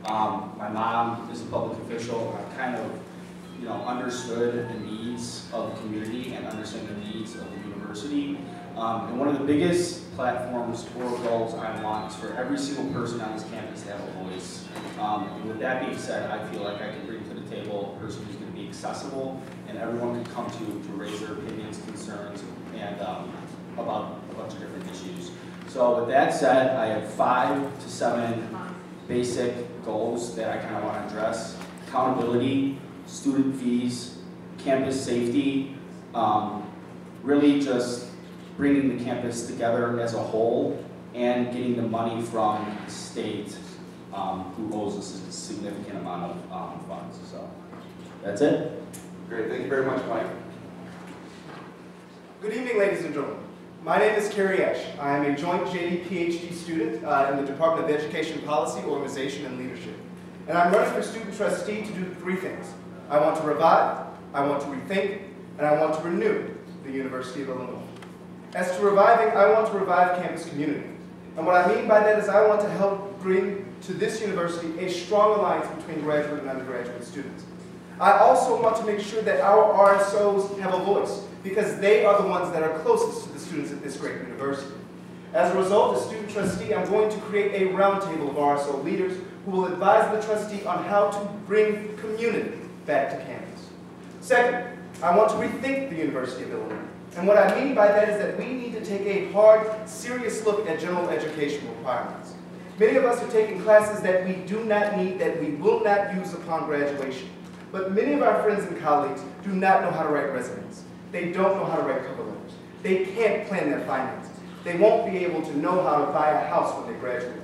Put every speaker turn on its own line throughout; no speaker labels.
My mom is a public official. I've kind of, understood the needs of the community and understand the needs of the university. And one of the biggest platforms or goals I want is for every single person on this campus to have a voice. And with that being said, I feel like I can bring to the table a person who's going to be accessible and everyone can come to raise their opinions, concerns, and about a bunch of different issues. So with that said, I have 5 to 7 basic goals that I kind of want to address. Accountability, student fees, campus safety, really just bringing the campus together as a whole and getting the money from the state who owes us a significant amount of funds. So that's it.
Great, thank you very much, Mike.
Good evening, ladies and gentlemen. My name is Kerry Esch. I am a joint JD PhD student in the Department of Education Policy, Organization, and Leadership. And I'm running for student trustee to do 3 things. I want to revive, I want to rethink, and I want to renew the University of Illinois. As to reviving, I want to revive campus community. And what I mean by that is I want to help bring to this university a strong alliance between graduate and undergraduate students. I also want to make sure that our RSOs have a voice, because they are the ones that are closest to the students at this great university. As a result, as student trustee, I'm going to create a roundtable of RSO leaders who will advise the trustee on how to bring community back to campus. Second, I want to rethink the University of Illinois. And what I mean by that is that we need to take a hard, serious look at general education requirements. Many of us are taking classes that we do not need, that we will not use upon graduation. But many of our friends and colleagues do not know how to write resumes. They don't know how to write cover letters. They can't plan their finances. They won't be able to know how to buy a house when they graduate.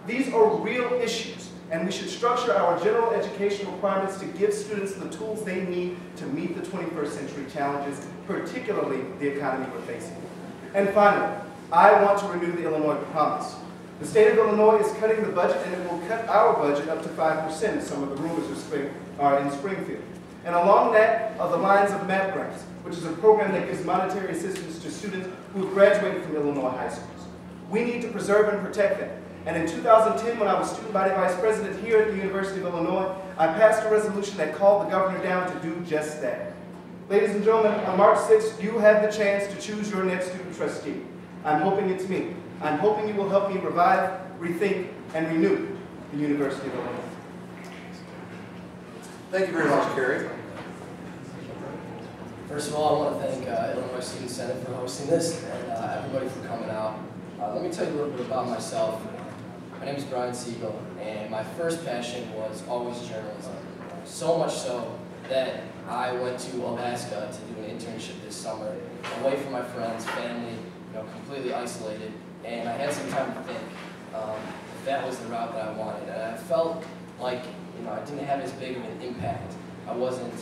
These are real issues, and we should structure our general education requirements to give students the tools they need to meet the 21st century challenges, particularly the economy we're facing. And finally, I want to renew the Illinois Promise. The state of Illinois is cutting the budget, and it will cut our budget up to 5%. Some of the rumors are in Springfield. And along that are the lines of MAP grants, which is a program that gives monetary assistance to students who have graduated from Illinois high schools. We need to preserve and protect that. And in 2010, when I was student body vice president here at the University of Illinois, I passed a resolution that called the governor down to do just that. Ladies and gentlemen, on March 6th, you have the chance to choose your next student trustee. I'm hoping it's me. I'm hoping you will help me revive, rethink, and renew the University of Illinois.
Thank you very much, Kerry.
First of all, I want to thank Illinois Student Senate for hosting this and everybody for coming out. Let me tell you a little bit about myself. My name is Brian Siegal, and my first passion was always journalism. So much so that I went to Alaska to do an internship this summer, away from my friends, family, completely isolated, and I had some time to think if that was the route that I wanted. And I felt like I didn't have as big of an impact. I wasn't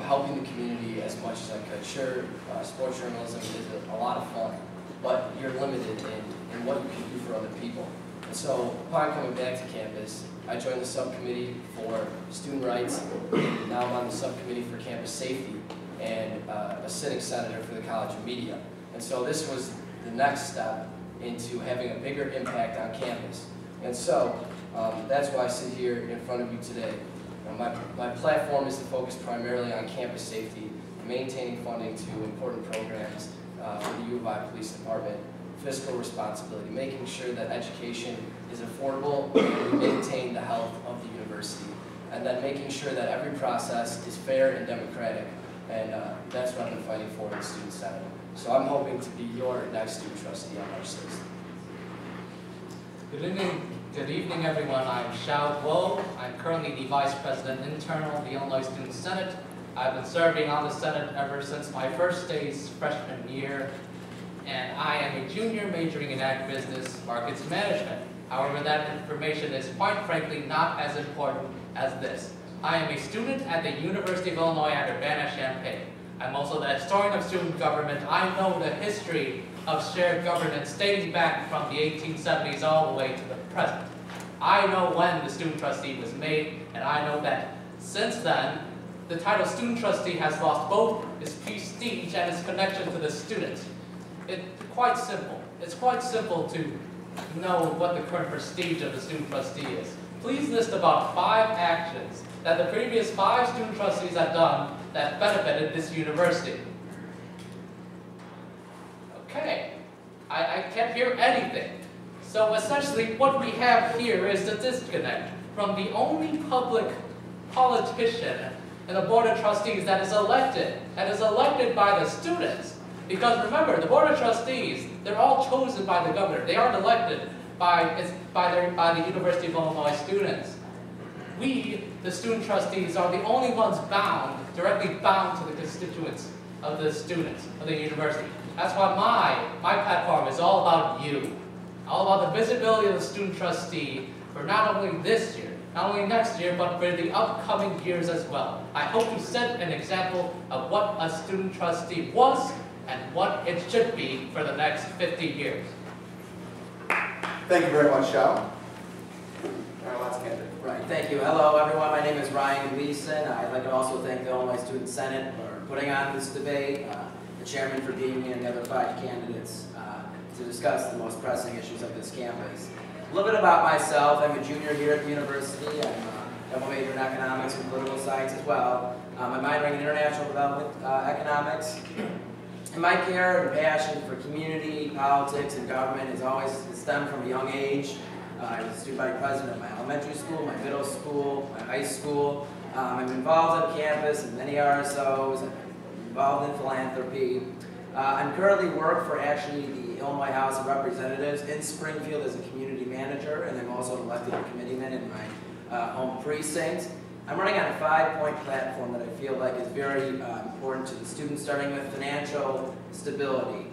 helping the community as much as I could. Sure, sports journalism is a lot of fun, but you're limited in what you can do for other people. And so, upon coming back to campus, I joined the subcommittee for student rights, and now I'm on the subcommittee for campus safety, and a sitting senator for the College of Media. And so this was the next step into having a bigger impact on campus. And so, that's why I sit here in front of you today. My platform is to focus primarily on campus safety, maintaining funding to important programs for the U of I Police Department, fiscal responsibility, making sure that education is affordable and we maintain the health of the university, and then making sure that every process is fair and democratic, and that's what I've been fighting for in the Student Senate. So I'm hoping to be your next student trustee on March 6th.
Good evening, everyone. I'm Xiao Guo. I'm currently the Vice President Internal of the Illinois Student Senate. I've been serving on the Senate ever since my first day's freshman year, and I am a junior majoring in agribusiness markets management. However, that information is quite frankly not as important as this. I am a student at the University of Illinois at Urbana-Champaign. I'm also the historian of student government. I know the history of shared governance dating back from the 1870s all the way to the present. I know when the student trustee was made, and I know that since then, the title student trustee has lost both its prestige and its connection to the student. It's quite simple. It's quite simple to know what the current prestige of the student trustee is. please list about 5 actions that the previous 5 student trustees have done that benefited this university. Okay, I can't hear anything. So essentially what we have here is the disconnect from the only public politician in the Board of Trustees that is elected, by the students. Because remember, the Board of Trustees, they're all chosen by the governor. They aren't elected by the University of Illinois students. We, the student trustees, are the only ones directly bound to the constituents of the students of the university. That's why my platform is all about you. All about the visibility of the student trustee for not only this year, not only next year, but for the upcoming years as well. I hope to set an example of what a student trustee was and what it should be for the next 50 years.
Thank you very much, Shao. Our last candidate.
Right, thank you. Hello, everyone. My name is Ryan Gleason. I'd like to also thank the Illinois Student Senate for putting on this debate, the chairman for being here, and the other 5 candidates to discuss the most pressing issues of this campus. A little bit about myself. I'm a junior here at the university. I'm a double major in economics and political science as well. I'm minoring in international development economics. And my care and passion for community, politics, and government has always stemmed from a young age. I was a student body president of my elementary school, my middle school, my high school. I'm involved on campus in many RSOs. I'm involved in philanthropy. I'm currently work for actually the Illinois House of Representatives in Springfield as a community manager, and I'm also an elected committeeman in my home precinct. I'm running on a 5-point platform that I feel like is very important to the students, starting with financial stability.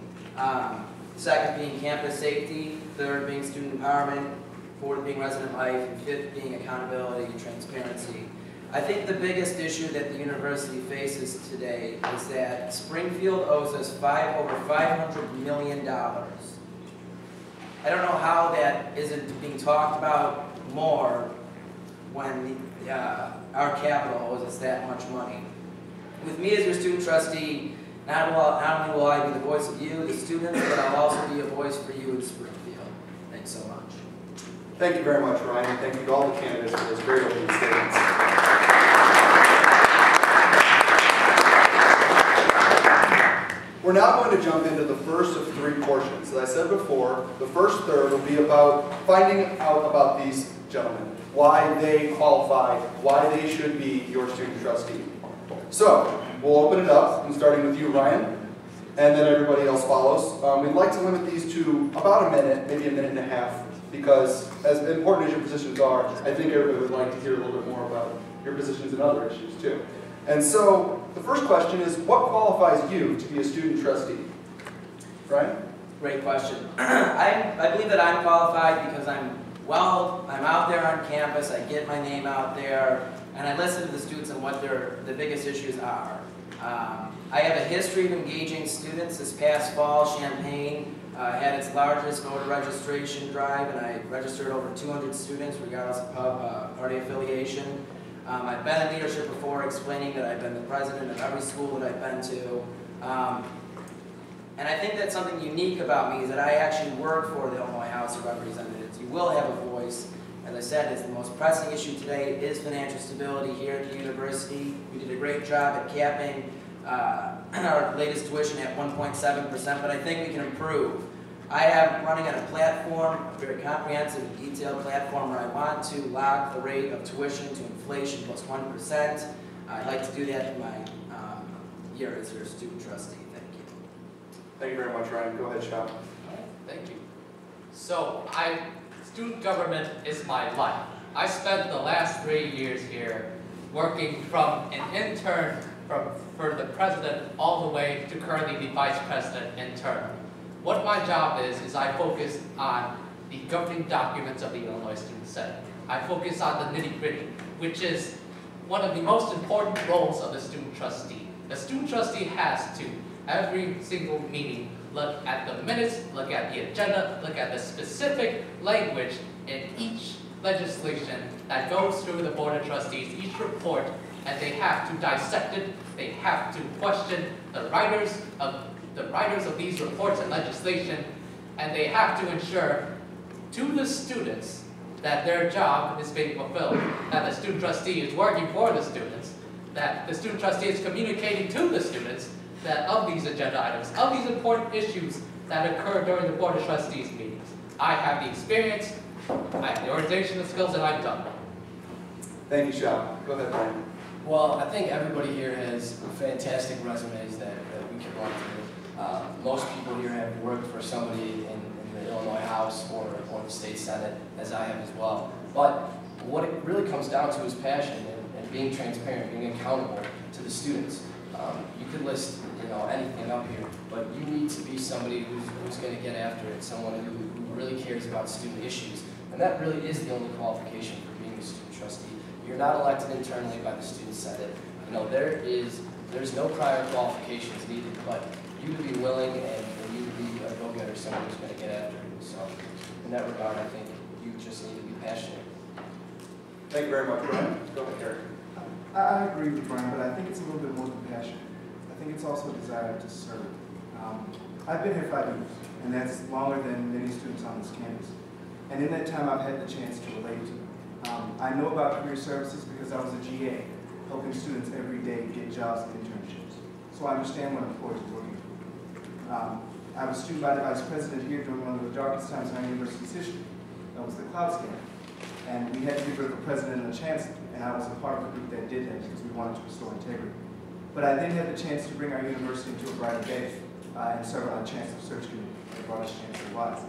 Second being campus safety, third being student empowerment, fourth being resident life, and fifth being accountability and transparency. I think the biggest issue that the university faces today is that Springfield owes us over $500 million. I don't know how that isn't being talked about more when our capital owes us that much money. With me as your student trustee, not only will I be the voice of you, the students, but I'll also be a voice for you in Springfield. Thanks so much.
Thank you very much, Ryan. Thank you to all the candidates for those very opening statements. We're now going to jump into the first of 3 portions. As I said before, the first third will be about finding out about these gentlemen, why they qualify, why they should be your student trustee. So, we'll open it up, and starting with you, Ryan, and then everybody else follows. We'd like to limit these to about a minute, maybe a minute and a half, because as important as your positions are, I think everybody would like to hear a little bit more about your positions and other issues too. And so, the first question is, what qualifies you to be a student trustee? Ryan?
Great question. I believe that I'm qualified because I'm out there on campus, I get my name out there, and I listen to the students and what the biggest issues are. I have a history of engaging students. This past fall, Champaign had its largest voter registration drive, and I registered over 200 students regardless of party affiliation. I've been in leadership before, explaining that I've been the president of every school that I've been to. And I think that something unique about me is that I actually work for the Illinois House of Representatives. You will have a voice. As I said, it's the most pressing issue today is financial stability here at the university. We did a great job at capping our latest tuition at 1.7%, but I think we can improve. I am running on a platform, a very comprehensive, detailed platform where I want to lock the rate of tuition to inflation plus 1%. I'd like to do that in my year as your student trustee. Thank you.
Thank you very much, Ryan. Go ahead, Shao.
Thank you. So, student government is my life. I spent the last 3 years here working from an intern for the president all the way to currently the vice president intern. What my job is I focus on the governing documents of the Illinois Student Senate. I focus on the nitty-gritty, which is one of the most important roles of the student trustee. The student trustee has to, every single meeting, look at the minutes, look at the agenda, look at the specific language in each legislation that goes through the Board of Trustees, each report, and they have to dissect it, they have to question the writers of these reports and legislation, and they have to ensure to the students that their job is being fulfilled, that the student trustee is working for the students, that the student trustee is communicating to the students that of these agenda items, of these important issues that occur during the Board of Trustees meetings. I have the experience, I have the organizational skills, and I've done it.
Thank you, Shao. Go ahead, Brian.
Well, I think everybody here has fantastic resumes that we can run through. Most people here have worked for somebody in the Illinois House or the State Senate, as I have as well. But what it really comes down to is passion and being transparent, being accountable to the students. You could list anything up here, but you need to be somebody who's going to get after it, someone who really cares about student issues. And that really is the only qualification for being a student trustee. You're not elected internally by the Student Senate. There's no prior qualifications needed, but you to be willing and you to be a go-getter, someone who's going to get after it. So in that regard, I think you just need to be passionate.
Thank you very much, Brian. Go ahead, Eric.
I agree with Brian, but I think it's a little bit more than passion. I think it's also a desire to serve. I've been here 5 years, and that's longer than many students on this campus. And in that time, I've had the chance to relate to them. I know about career services because I was a GA, helping students every day get jobs and internships. So I understand what employers are looking for. I was student body vice president here during one of the darkest times in our university's history. That was the cloud scandal. And we had to get rid of the president and the chancellor, and I was a part of the group that did that because we wanted to restore integrity. But I then had the chance to bring our university into a brighter day and serve on a chancellor search committee that brought us Chancellor Wise.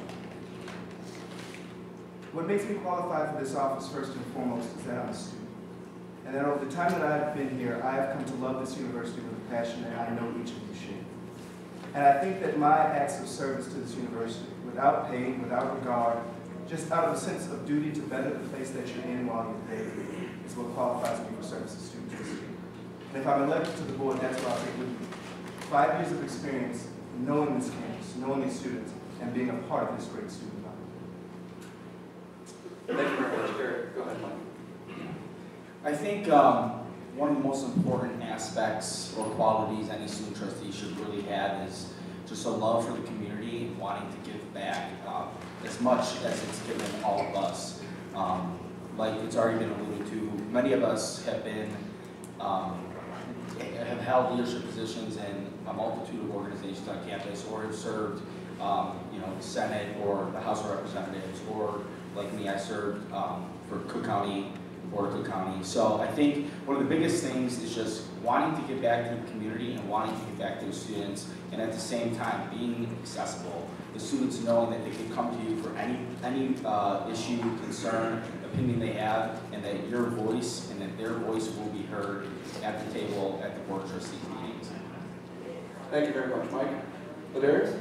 What makes me qualified for this office first and foremost is that I'm a student. And that over the time that I've been here, I have come to love this university with a passion that I know each of you share. And I think that my acts of service to this university, without pay, without regard, just out of a sense of duty to better the place that you're in while you're there, is what qualifies me for service as student trustee. And if I'm elected to the board, that's what I'll take with me. 5 years of experience knowing this campus, knowing these students, and being a part of this great student body.
Thank you very much, Eric. Go ahead, Mike.
I think one of the most important aspects or qualities any student trustee should really have is just a love for the community and wanting to give back as much as it's given all of us. Like it's already been alluded to, many of us have been have held leadership positions in a multitude of organizations on campus, or have served, the Senate or the House of Representatives, or like me, I served for Cook County, Board of Cook County. So I think one of the biggest things is just wanting to give back to the community and wanting to give back to the students, and at the same time being accessible. The students knowing that they can come to you for any issue, concern, opinion they have, and that your voice and that their voice will be heard at the table at the Board of Trustees meetings.
Thank you very much, Mike. Ladarius?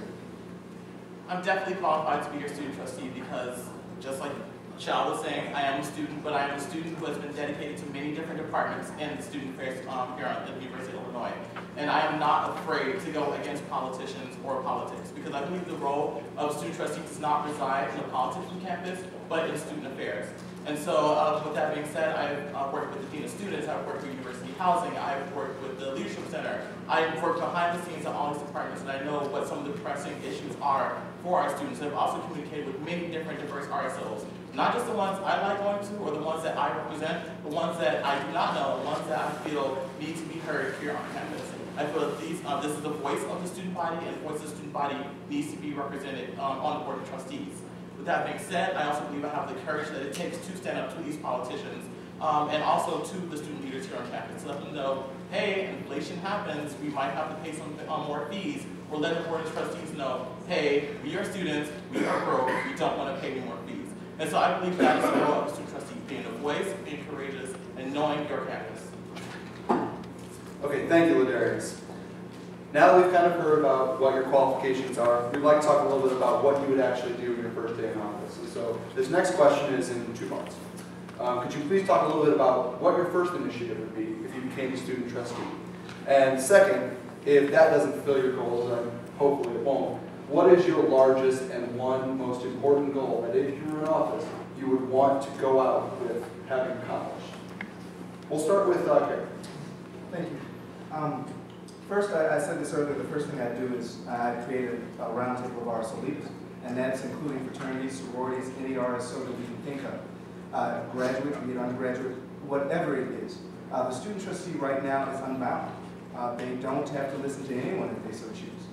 I'm definitely qualified to be your student trustee because, just like Shao was saying, I am a student, but I am a student who has been dedicated to many different departments in the student affairs here at the University of Illinois. And I am not afraid to go against politicians or politics, because I believe the role of student trustee does not reside in the politics of campus, but in student affairs. And so, with that being said, I've worked with the Dean of Students, I've worked with University Housing, I've worked with the Leadership Center, I've worked behind the scenes at all these departments, and I know what some of the pressing issues are for our students. I've also communicated with many different diverse RSOs, not just the ones I like going to or the ones that I represent, the ones that I do not know, the ones that I feel need to be heard here on campus. I feel that this is the voice of the student body, and the voice of the student body needs to be represented on the Board of Trustees. With that being said, I also believe I have the courage that it takes to stand up to these politicians and also to the student leaders here on campus to let them know, hey, inflation happens, we might have to pay some more fees, or let the Board of Trustees know, hey, we are students, we are broke, we don't want to pay any more fees. And so I believe that is the role of a student trustee, being a voice, being courageous, and knowing your campus.
Okay, thank you, Ladarius. Now that we've kind of heard about what your qualifications are, we'd like to talk a little bit about what you would actually do in your first day in office. And so this next question is in 2 parts. Could you please talk a little bit about what your first initiative would be if you became a student trustee? And second, if that doesn't fulfill your goals, then hopefully it won't, what is your largest and one most important goal that if you were in office, you would want to go out with having accomplished? We'll start with Karen.
Thank you. First, I said this earlier, the first thing I do is I created a roundtable of RSO leaders, and that's including fraternities, sororities, any RSO that we can think of. graduate, be it undergraduate, whatever it is. The student trustee right now is unbound. They don't have to listen to anyone if they so choose.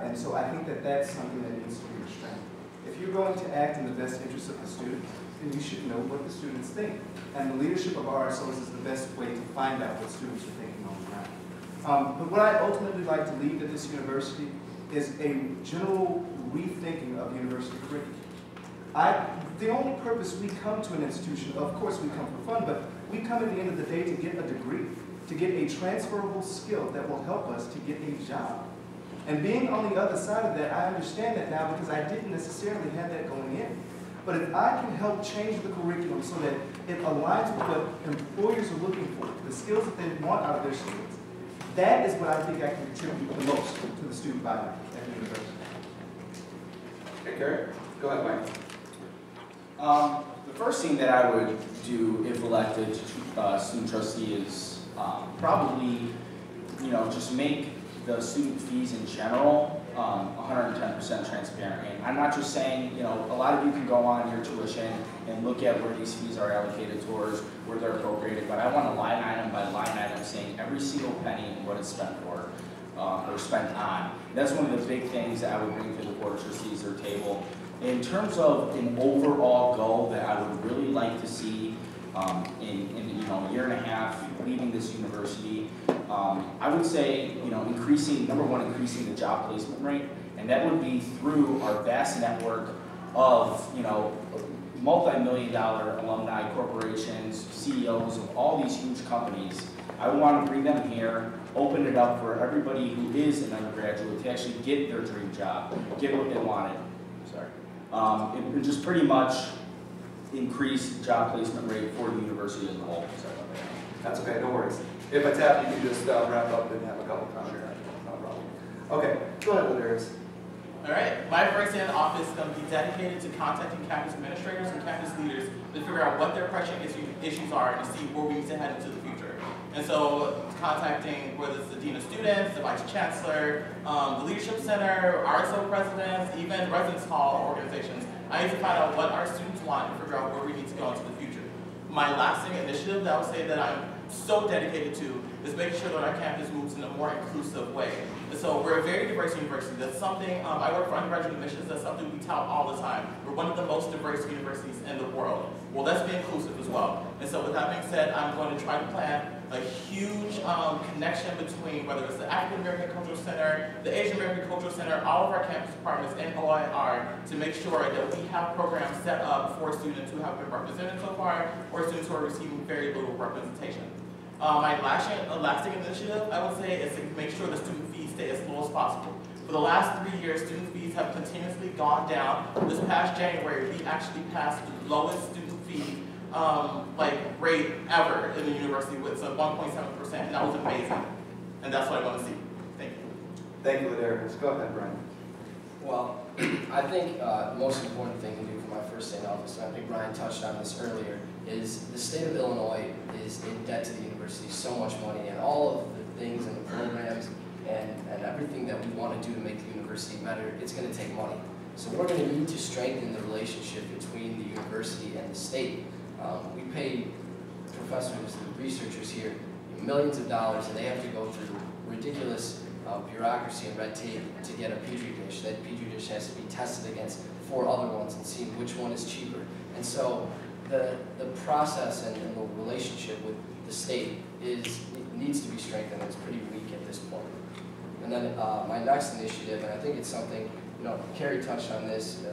And so I think that that's something that needs to be restrained. If you're going to act in the best interest of the students, then you should know what the students think. And the leadership of RSOs is the best way to find out what students are thinking on the ground. But what I'd ultimately like to leave at this university is a general rethinking of university curriculum. The only purpose we come to an institution, of course we come for fun, but we come at the end of the day to get a degree, to get a transferable skill that will help us to get a job. And being on the other side of that, I understand that now because I didn't necessarily have that going in. But if I can help change the curriculum so that it aligns with what employers are looking for, the skills that they want out of their students, that is what I think I can contribute the most to the student body at the university.
Okay, Gary, go ahead, Mike.
The first thing that I would do if elected student trustee is probably, just make the student fees in general 110% transparent. And I'm not just saying, a lot of you can go on your tuition and look at where these fees are allocated towards, where they're appropriated, but I want a line item by line item saying every single penny and what it's spent for or spent on. That's one of the big things that I would bring to the Board of Trustees or table. In terms of an overall goal that I would really like to see in a year and a half leaving this university, I would say increasing the job placement rate, and that would be through our vast network of multi-million-dollar alumni corporations, CEOs of all these huge companies. I want to bring them here, open it up for everybody who is an undergraduate to actually get their dream job, get what they wanted. And just pretty much increase job placement rate for the university as a whole. Sorry about that.
That's okay, no worries. If I tap, you can just wrap up and have a couple comments. Sure. No problem. Okay, go ahead, Ladarius.
All right, my first day in office is going to be dedicated to contacting campus administrators and campus leaders to figure out what their pressing issues are and to see where we need to head into the future. And so contacting whether it's the Dean of Students, the Vice Chancellor, the Leadership Center, RSO presidents, even residence hall organizations. I need to find out what our students want and figure out where we need to go into the future. My lasting initiative that I would say that I'm so dedicated to is making sure that our campus moves in a more inclusive way. And so we're a very diverse university. That's something, I work for undergraduate admissions, that's something we tout all the time. We're one of the most diverse universities in the world. Well, let's be inclusive as well. And so with that being said, I'm going to try to plan a huge connection between whether it's the African American Cultural Center, the Asian American Cultural Center, all of our campus departments, and OIR to make sure that we have programs set up for students who have been represented so far or students who are receiving very little representation. My lasting initiative, I would say, is to make sure the student fees stay as low as possible. For the last 3 years, student fees have continuously gone down. This past January, we actually passed the lowest student fee rate ever in the university with 1.7%, and that was amazing. And that's what I want to see. Thank you.
Thank you, Ladarius. Go ahead, Brian.
Well, I think the most important thing to do for my first day in office, and I think Brian touched on this earlier, is the state of Illinois is in debt to the university so much money, and all of the things and the programs and everything that we want to do to make the university better, it's going to take money. So we're going to need to strengthen the relationship between the university and the state. We pay professors and researchers here millions of dollars, and they have to go through ridiculous bureaucracy and red tape to get a Petri dish. That Petri dish has to be tested against 4 other ones and see which one is cheaper. And so the process and the relationship with the state needs to be strengthened. It's pretty weak at this point. And then my next initiative, and I think it's something, Carrie touched on this,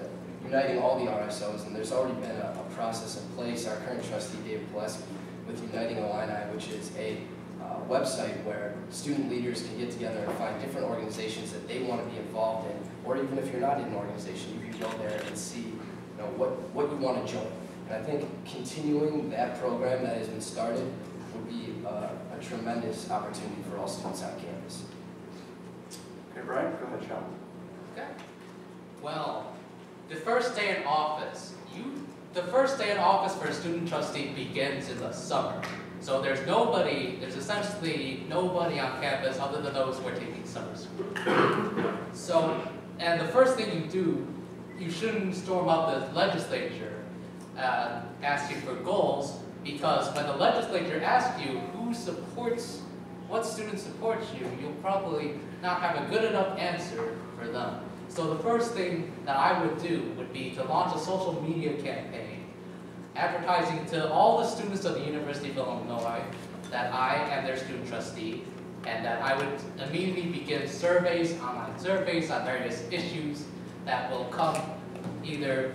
uniting all the RSOs, and there's already been a process in place. Our current trustee, David Gleason, with Uniting Illini, which is a website where student leaders can get together and find different organizations that they want to be involved in, or even if you're not in an organization, you can go there and see what you want to join. And I think continuing that program that has been started would be a tremendous opportunity for all students on campus.
Okay, Brian, go ahead, Sean.
Okay. Well, the first day in office, for a student trustee begins in the summer. So there's essentially nobody on campus other than those who are taking summer school. And the first thing you do, you shouldn't storm out the legislature asking for goals, because when the legislature asks you what student supports you, you'll probably not have a good enough answer for them. So the first thing that I would do would be to launch a social media campaign, advertising to all the students of the University of Illinois that I am their student trustee, and that I would immediately begin surveys, online surveys on various issues that will come either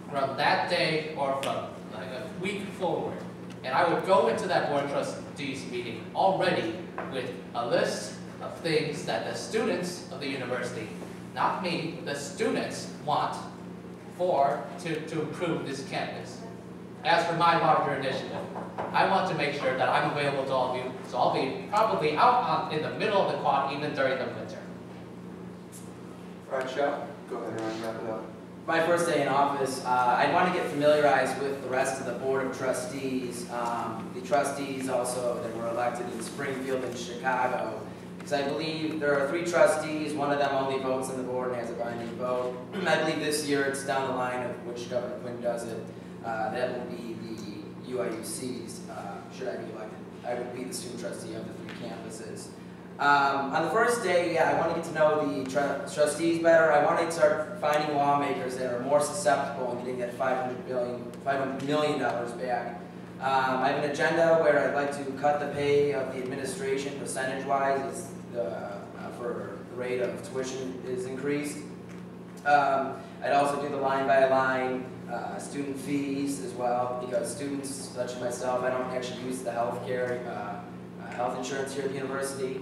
from that day or from like a week forward. And I would go into that board of trustees meeting already with a list of things that the students of the university, not me, the students want to improve this campus. As for my larger initiative, I want to make sure that I'm available to all of you, so I'll be probably out in the middle of the quad even during the winter.
All right, Shep, go ahead and wrap it up.
My first day in office, I want to get familiarized with the rest of the Board of Trustees, the trustees also that were elected in Springfield and Chicago. Because I believe there are 3 trustees, one of them only votes on the board and has a binding vote. I believe this year it's down the line of which Governor Quinn does it. That will be the UIUCs, should I be elected. I would be the student trustee of the 3 campuses. On the first day, yeah, I want to get to know the trustees better. I want to start finding lawmakers that are more susceptible in getting that $500 million back. I have an agenda where I'd like to cut the pay of the administration percentage-wise as for the rate of tuition is increased. I'd also do the line-by-line student fees as well, because students such as myself, I don't actually use the health insurance here at the university.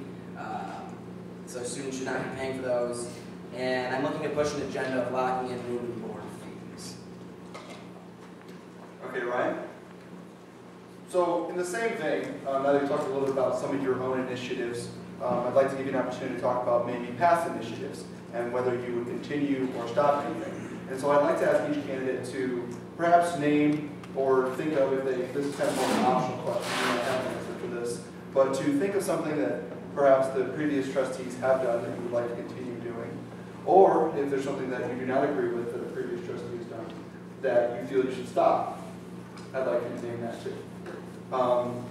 So students should not be paying for those. And I'm looking to push an agenda of locking in room and board fees.
Okay, Ryan? So in the same vein, now that you talked a little bit about some of your own initiatives, I'd like to give you an opportunity to talk about maybe past initiatives and whether you would continue or stop anything. And so I'd like to ask each candidate to perhaps name or think of, if this is kind of more an optional question, you don't have an answer for this, but to think of something that perhaps the previous trustees have done that you would like to continue doing, or if there's something that you do not agree with that a previous trustee has done that you feel you should stop. I'd like you to name that too.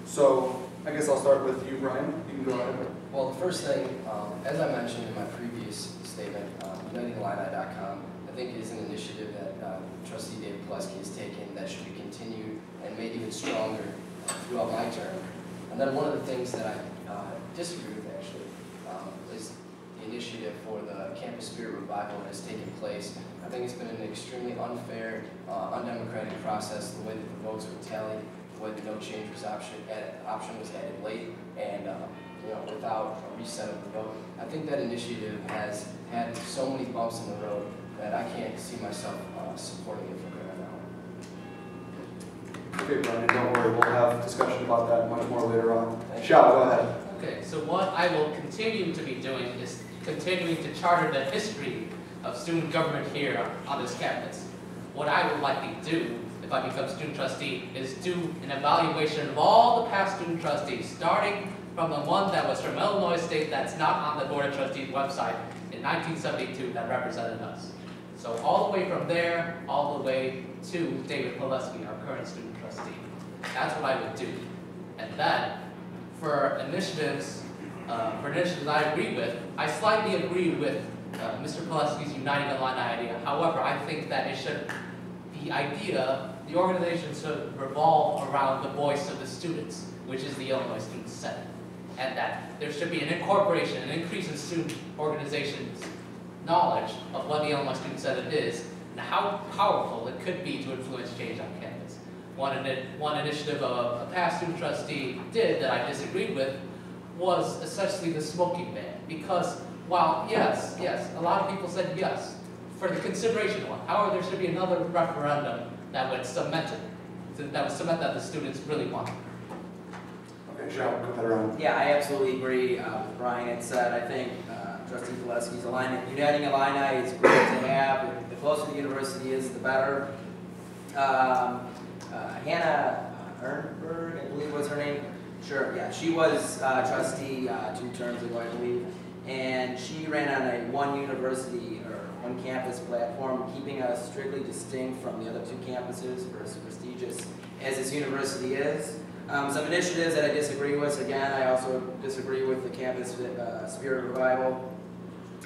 So I guess I'll start with you, Brian. You can go ahead.
Well, the first thing, as I mentioned in my previous statement, UnitingIllini.com, I think is an initiative that Trustee David Pileski has taken that should be continued and made even stronger throughout my term. And then one of the things that I disagree with actually is the initiative for the Campus Spirit Revival that has taken place. I think it's been an extremely unfair, undemocratic process, the way that the votes were tallied, the way the no change was option was added late, and without a reset of the vote. I think that initiative has had so many bumps in the road that I can't see myself supporting it from here on out.
Okay, Brian, don't worry, we'll have discussion about that much more later on. Shao, go ahead.
Okay, so what I will continue to be doing is continuing to charter the history of student government here on this campus. What I would likely do if I become student trustee is do an evaluation of all the past student trustees, starting from the one that was from Illinois State that's not on the Board of Trustees website in 1972 that represented us. So all the way from there, all the way to David Pileski, our current student trustee. That's what I would do. And then, for initiatives I agree with, I slightly agree with Mr. Pileski's Uniting Illini idea. However, I think that the organization should revolve around the voice of the students, which is the Illinois Student Senate. And that there should be an incorporation, an increase in student organizations' knowledge of what the Illinois Student Senate is and how powerful it could be to influence change on campus. One initiative a past student trustee did that I disagreed with was essentially the smoking ban. Because while yes, a lot of people said yes for the consideration one. However, there should be another referendum that would cement it, that the students really want.
Okay, Shao, go ahead around.
Yeah, I absolutely agree with Brian had said. I think Trustee Pileski's Uniting Illini is great to have. The closer the university is, the better. Hannah Ernberg, I believe was her name. Sure, yeah, she was trustee 2 terms ago, I believe, and she ran on a one university or one campus platform, keeping us strictly distinct from the other two campuses for as prestigious as this university is. Some initiatives that I disagree with. Again, I also disagree with the campus spirit revival.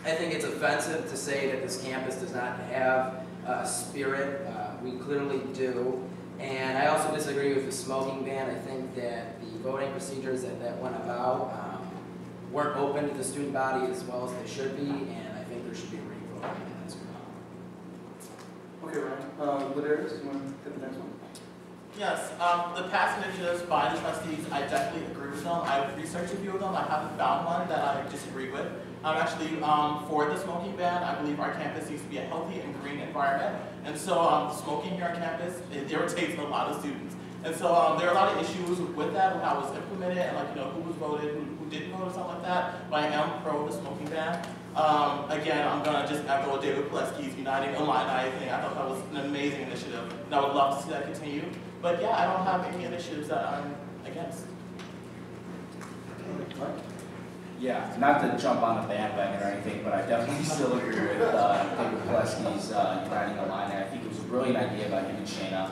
I think it's offensive to say that this campus does not have spirit. We clearly do. And I also disagree with the smoking ban. I think that the voting procedures that went about weren't open to the student body as well as they should be, and I think there should be a re-vote on that as well.
Okay, Ryan. Ladarius, do you want to hit the next one?
Yes, the past initiatives by the trustees, I definitely agree with them. I've researched a few of them. I haven't found one that I disagree with. I'm actually for the smoking ban. I believe our campus needs to be a healthy and green environment. And so smoking here on campus, it irritates a lot of students. And so there are a lot of issues with that, and how it was implemented, and like, who was voted, who didn't vote, or something like that. But I am pro the smoking ban. Again, I'm gonna just echo David Plesky's Uniting Illini thing. I thought that was an amazing initiative, and I would love to see that continue. But yeah, I don't have any initiatives that I'm against.
Yeah, not to jump on the bandwagon or anything, but I definitely still agree with David Plesky's Uniting Illini. I think it was a brilliant idea by him and Shayna.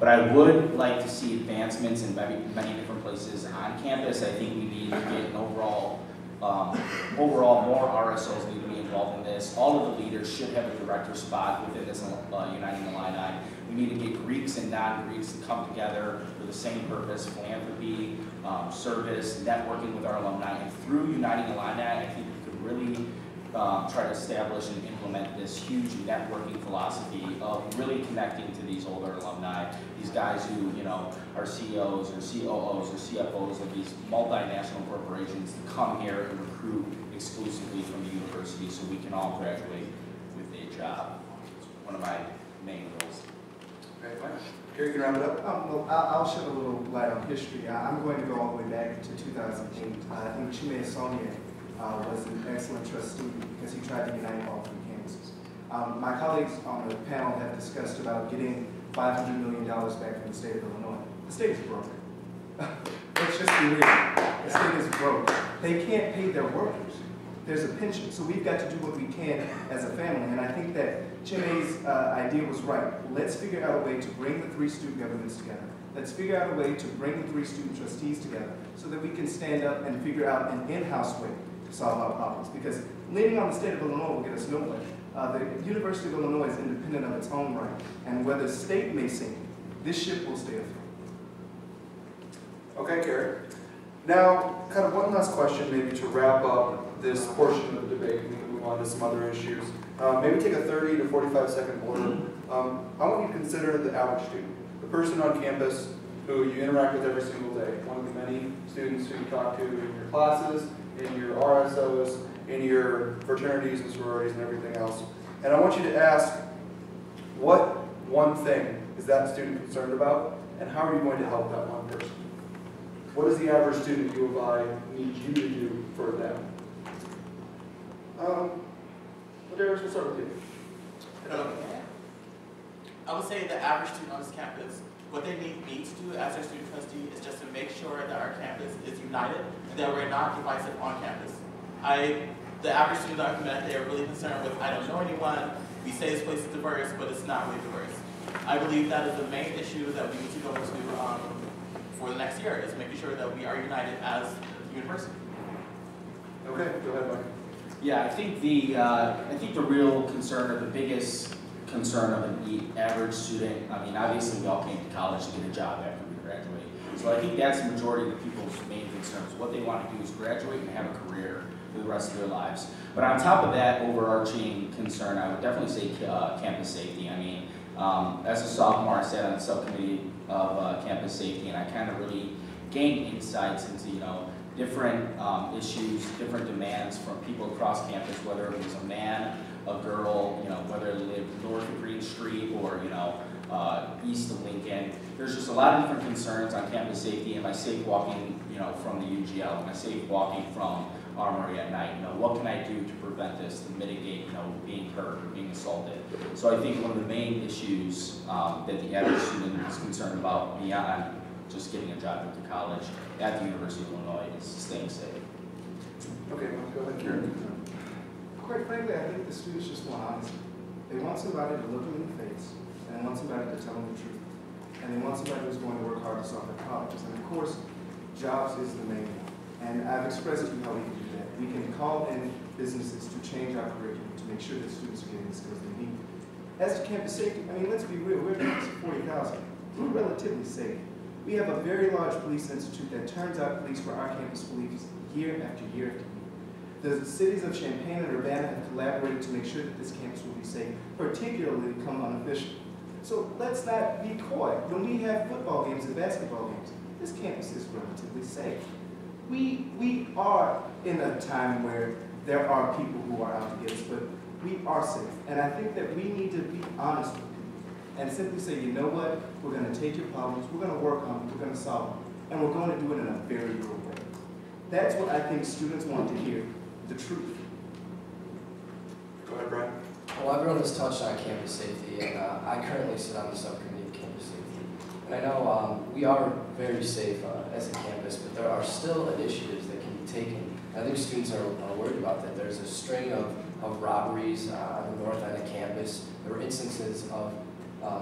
But I would like to see advancements in many different places on campus. I think we need to get an overall more RSOs need to be involved in this. All of the leaders should have a director spot within this Uniting Illini. We need to get Greeks and non-Greeks to come together for the same purpose: philanthropy, service, networking with our alumni. And through Uniting Illini, I think we could really try to establish and implement this huge networking philosophy of really connecting to these older alumni, these guys who, are CEOs or COOs or CFOs of these multinational corporations, to come here and recruit exclusively from the university so we can all graduate with a job. It's one of my main goals.
Okay, fine. Gary, you can wrap it up.
Well, I'll shed a little light on history. I'm going to go all the way back to 2008. I think Chime Sonia was an excellent trustee because he tried to unite all three campuses. My colleagues on the panel have discussed about getting $500 million back from the state of Illinois. The state is broke. Let's just be real. The state is broke. They can't pay their workers. There's a pension, so we've got to do what we can as a family. And I think that Chime's idea was right. Let's figure out a way to bring the three student governments together. Let's figure out a way to bring the three student trustees together so that we can stand up and figure out an in-house way to solve our problems. Because leaning on the state of Illinois will get us nowhere. The University of Illinois is independent of its own right. And whether the state may sink, this ship will stay afloat.
Okay, Gary. Now, kind of one last question maybe to wrap up this portion of the debate. We can move on to some other issues. Maybe take a 30 to 45-second order. I want you to consider the average student, the person on campus who you interact with every single day, one of the many students who you talk to in your classes, in your RSOs, in your fraternities and sororities and everything else. And I want you to ask, what one thing is that student concerned about, and how are you going to help that one person? What does the average student at U of I need you to do for them? Ladarius, we'll start with you.
I would say the average student on this campus, what they need me to do as their student trustee is just to make sure that our campus is united and that we're not divisive on campus. The average student that I've met, they are really concerned with, I don't know anyone, we say this place is diverse, but it's not really diverse. I believe that is the main issue that we need to go into for the next year, is making sure that we are united as a university.
Okay, go ahead, Mike.
Yeah, I think the real concern, or the biggest concern of the average student, I mean, obviously we all came to college to get a job after we graduate. So I think that's the majority of the people's main concerns. What they want to do is graduate and have a career for the rest of their lives. But on top of that overarching concern, I would definitely say campus safety. I mean, as a sophomore, I sat on the subcommittee of campus safety, and I kind of really gained insights into, different issues, different demands from people across campus, whether it was a man, a girl, whether they lived north of Green Street or, east of Lincoln. There's just a lot of different concerns on campus safety. Am I safe walking, from the UGL? Am I safe walking from Armory at night? What can I do to prevent this, to mitigate, being hurt or being assaulted? So I think one of the main issues that the average student is concerned about beyond just getting a job after college at the University of Illinois is staying safe.
Okay, go ahead, Karen.
quite frankly, I think the students just want honesty. They want somebody to look them in the face, and they want somebody to tell them the truth. And they want somebody who's going to work hard to solve their problems. And of course, jobs is the main one. And I've expressed to you how we can do that. We can call in businesses to change our curriculum to make sure that students are getting the skills they need. As to campus safety, I mean, let's be real, we're at 40,000. We're relatively safe. We have a very large police institute that turns out police for our campus police year after year after year. The cities of Champaign and Urbana have collaborated to make sure that this campus will be safe, particularly come unofficial. So let's not be coy. When we have football games and basketball games, this campus is relatively safe. We are in a time where there are people who are out to get us, but we are safe. And I think that we need to be honest with people and simply say, you know what, we're going to take your problems, we're going to work on them, we're going to solve them, and we're going to do it in a very real way. That's what I think students want to hear, the truth.
Go ahead, Brian.
Well, everyone has touched on campus safety, and I currently sit on the subcommittee of campus safety. And I know we are very safe as a campus, but there are still initiatives that can be taken. And I think students are worried about that. There's a string of robberies on the north end of campus. There were instances of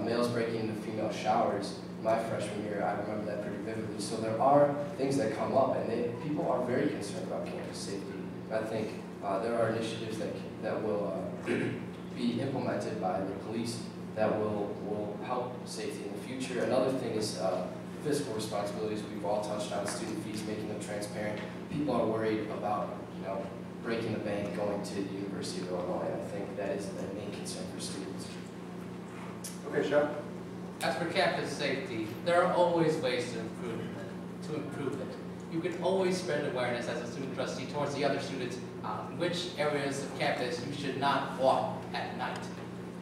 males breaking into female showers. My freshman year, I remember that pretty vividly. So there are things that come up, and people are very concerned about campus safety. I think there are initiatives that will be implemented by the police that will help safety in the future. Another thing is fiscal responsibilities. We've all touched on student fees, making them transparent. People are worried about, breaking the bank, going to the University of Illinois. I think that is the main concern for students.
Okay, Shep.
As for campus safety, there are always ways to improve it. You can always spread awareness as a student trustee towards the other students on which areas of campus you should not walk at night.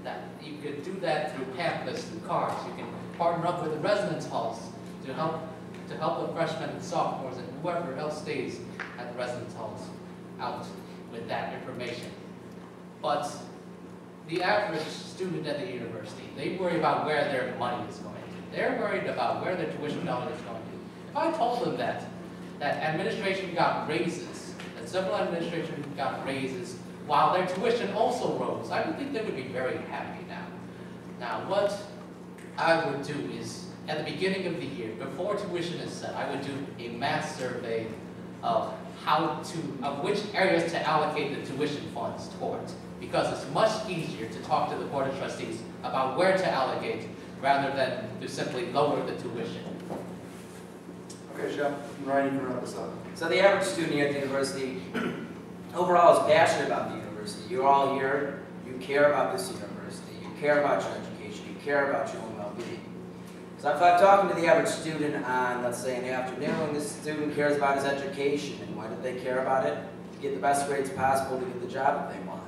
That you could do that through pamphlets, through cards. You can partner up with the residence halls to help the freshmen and sophomores and whoever else stays at the residence halls out with that information. But the average student at the university, they worry about where their money is going to. They're worried about where their tuition dollar is going to. If I told them that administration got raises, that several administration got raises, while their tuition also rose, I would think they would be very happy now. Now, what I would do is, at the beginning of the year, before tuition is set, I would do a mass survey of which areas to allocate the tuition funds towards. Because it's much easier to talk to the Board of Trustees about where to allocate rather than to simply lower the tuition.
Okay, Shep. Ryan, you can wrap this up.
So the average student here at the university overall is passionate about the university. You're all here, you care about this university, you care about your education, you care about your own well-being. So if I'm talking to the average student on, let's say, an afternoon, this student cares about his education. And why do they care about it? To get the best grades possible to get the job that they want.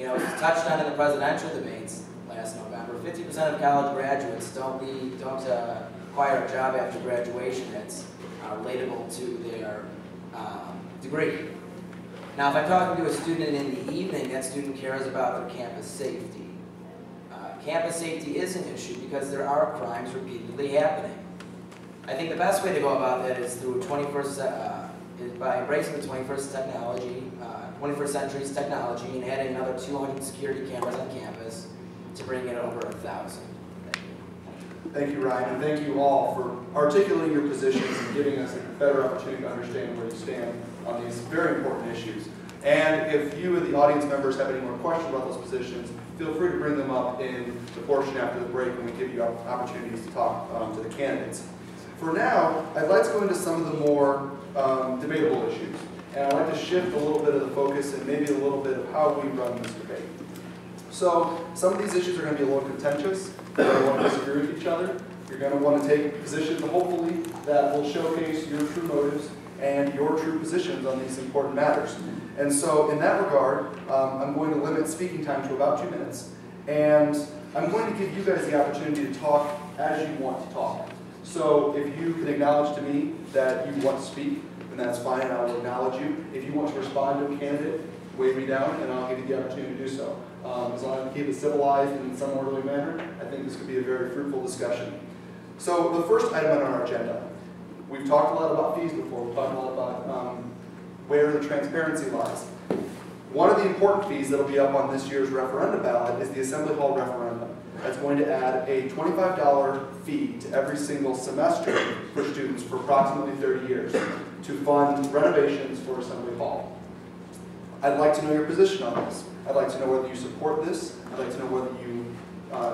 It's touched on in the presidential debates last November. 50% of college graduates don't acquire a job after graduation that's relatable to their degree. Now, if I'm talking to a student in the evening, that student cares about their campus safety. Campus safety is an issue because there are crimes repeatedly happening. I think the best way to go about that is through by embracing the 21st century's technology and adding another 200 security cameras on campus to bring it over 1,000.
Thank you, Ryan, and thank you all for articulating your positions and giving us a better opportunity to understand where you stand on these very important issues. And if you and the audience members have any more questions about those positions, feel free to bring them up in the portion after the break when we give you opportunities to talk to the candidates. For now, I'd like to go into some of the more debatable issues. And I'd like to shift a little bit of the focus and maybe a little bit of how we run this debate. So some of these issues are going to be a little contentious. You're going to want to disagree with each other. You're going to want to take positions, hopefully, that will showcase your true motives and your true positions on these important matters. And so in that regard, I'm going to limit speaking time to about 2 minutes. And I'm going to give you guys the opportunity to talk as you want to talk. So if you can acknowledge to me that you want to speak, then that's fine, and I will acknowledge you. If you want to respond to a candidate, wave me down, and I'll give you the opportunity to do so. As long as we keep it civilized and in some orderly manner, I think this could be a very fruitful discussion. So the first item on our agenda, we've talked a lot about fees before. We've talked a lot about where the transparency lies. One of the important fees that'll be up on this year's referendum ballot is the Assembly Hall referendum. That's going to add a $25 fee to every single semester for students for approximately 30 years to fund renovations for Assembly Hall. I'd like to know your position on this. I'd like to know whether you support this. I'd like to know whether you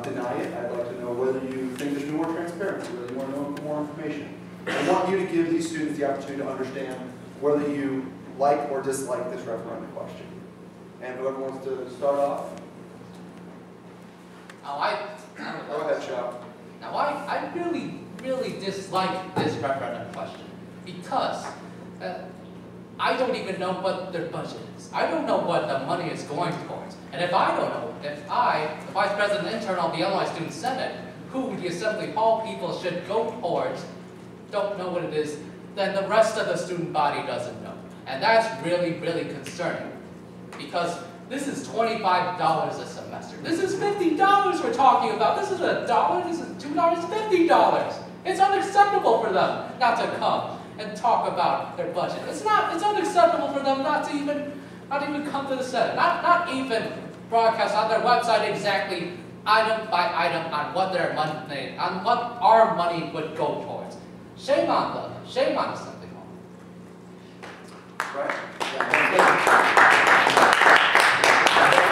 deny it. I'd like to know whether you think there should be more transparency, whether you want to know more information. I want you to give these students the opportunity to understand whether you like or dislike this referendum question. And whoever wants to start off? Go ahead, Shao.
Now I really dislike this referendum question because I don't even know what their budget is. I don't know what the money is going towards. And if I don't know, if I, the Vice President Internal of the Illinois Student Senate, who the Assembly Hall people should go towards, don't know what it is, then the rest of the student body doesn't know. And that's really concerning. Because this is $25 a semester. This is $50 we're talking about. This is $1, this is $2, $50. It's unacceptable for them not to come and talk about their budget. It's unacceptable for them not even come to the Senate. Not even broadcast on their website exactly item by item on what their money, on what our money would go towards. Shame on them. Shame on Assembly Hall.
Right?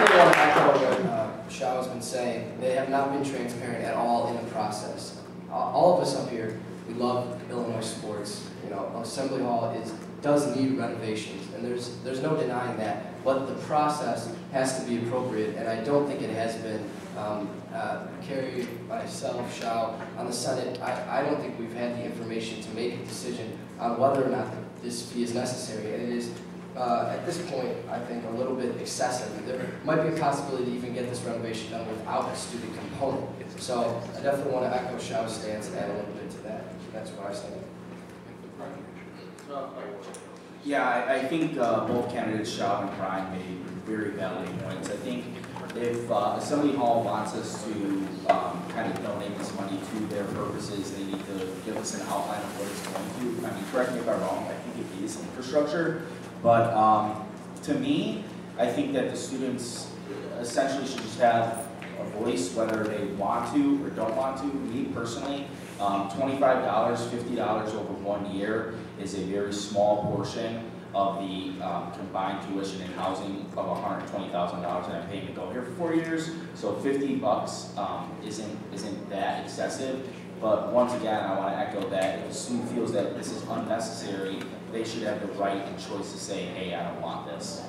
I want to echo what Shao has been saying. They have not been transparent at all in the process. All of us up here, we love Illinois sports. You know, Assembly Hall does need renovations, and there's no denying that. But the process has to be appropriate, and I don't think it has been. Carrie, myself, Shao, on the Senate, I don't think we've had the information to make a decision on whether or not this fee is necessary, and it is. At this point, I think a little bit excessive. There might be a possibility to even get this renovation done without a student component. So I definitely want to echo Shao's stance and add a little bit to that. That's what I say.
Yeah, I think both candidates, Shao and Brian, made very valid points. I think if Assembly Hall wants us to kind of donate this money to their purposes, they need to give us an outline of what it's going to. I mean, correct me if I'm wrong, I think it is infrastructure. But to me, I think that the students essentially should just have a voice whether they want to or don't want to. Me personally, $25, $50 over 1 year is a very small portion of the combined tuition and housing of $120,000 that I'm paying to go here for 4 years. So $50 isn't that excessive. But once again, I want to echo that if a student feels that this is unnecessary, they should have the right and choice to say, hey, I don't want this.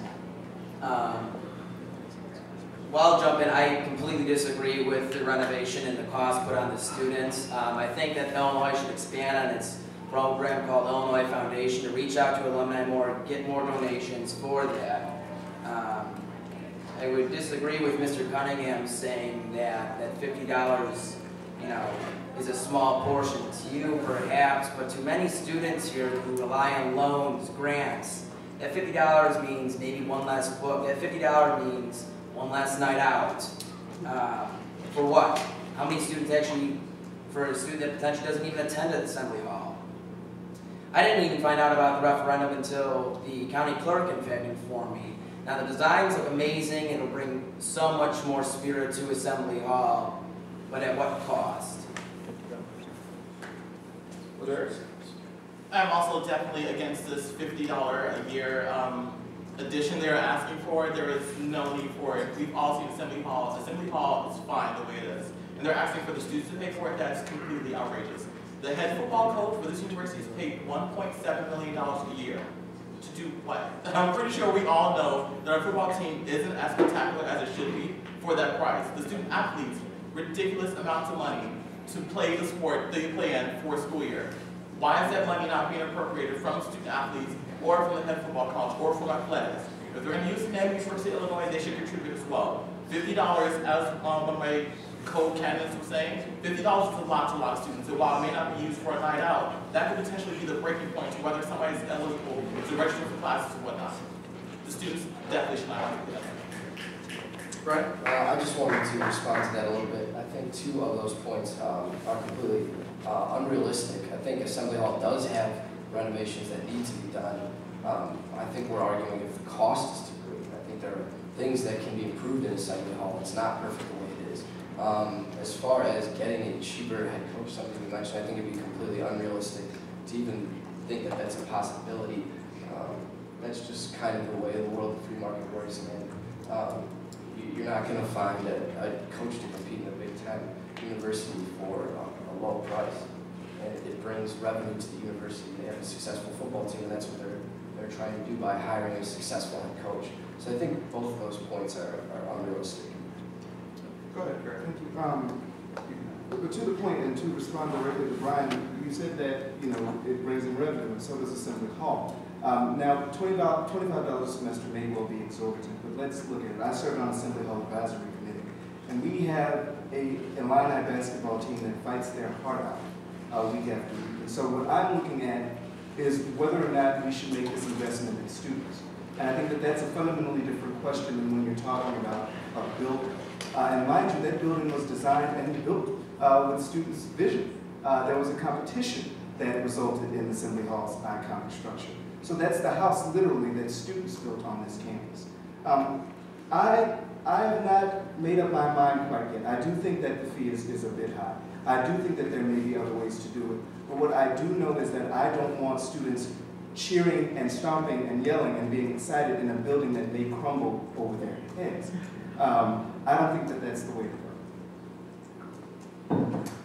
Well, I'll jump in. I completely disagree with the renovation and the cost put on the students. I think that Illinois should expand on its program called Illinois Foundation to reach out to alumni more, get more donations for that. I would disagree with Mr. Cunningham saying that $50, you know, is a small portion to you perhaps, but to many students here who rely on loans, grants, that $50 means maybe one less book. That $50 means one less night out. For what? How many students actually, for a student that potentially doesn't even attend at Assembly Hall? I didn't even find out about the referendum until the county clerk, in fact, informed me. Now the designs look amazing, it'll bring so much more spirit to Assembly Hall, but at what cost?
I'm also definitely against this $50 a year addition they're asking for. There is no need for it. We've all seen Assembly Hall. Assembly Hall is fine the way it is. And they're asking for the students to pay for it. That's completely outrageous. The head football coach for this university is paid $1.7 million a year. To do what? I'm pretty sure we all know that our football team isn't as spectacular as it should be for that price. The student athletes, ridiculous amounts of money to play the sport they play in for a school year. Why is that money not being appropriated from student athletes or from the head football coach or from athletics? If they're going to use the University of Illinois, they should contribute as well. $50, as one of my co-candidates was saying, $50 is a lot to a lot of students. And while it may not be used for a night out, that could potentially be the breaking point to whether somebody's eligible to register for classes or whatnot. The students definitely should not have to do that.
Right?
I just wanted to respond to that a little bit. I think two of those points are completely unrealistic. I think Assembly Hall does have renovations that need to be done. I think we're arguing if the cost is too great. I think think there are things that can be improved in Assembly Hall. It's not perfect the way it is. As far as getting a cheaper head coach, something we mentioned, I think it'd be completely unrealistic to even think that that's a possibility. That's just kind of the way the world of free market works, man. You're not going to find a coach to compete in the Big Ten university for a low price. And it brings revenue to the university. They have a successful football team, and that's what they're trying to do by hiring a successful head coach. So I think both of those points are unrealistic.
Go ahead, Greg.
Thank you. But to the point, and to respond directly to Brian, you said that it brings in revenue, and so does Assembly Hall. Now, $25 a semester may well be exorbitant, but let's look at it. I serve on Assembly Hall Advisory Committee, and we have a Illini basketball team that fights their heart out week after week. And so what I'm looking at is whether or not we should make this investment in students. And I think that that's a fundamentally different question than when you're talking about a building. And mind you, that building was designed and built with students' vision. There was a competition that resulted in Assembly Hall's iconic structure. So that's the house, literally, that students built on this campus. I have not made up my mind quite yet. I do think that the fee is a bit high. I do think that there may be other ways to do it. But what I do know is that I don't want students cheering and stomping and yelling and being excited in a building that may crumble over their heads. I don't think that that's the way to go.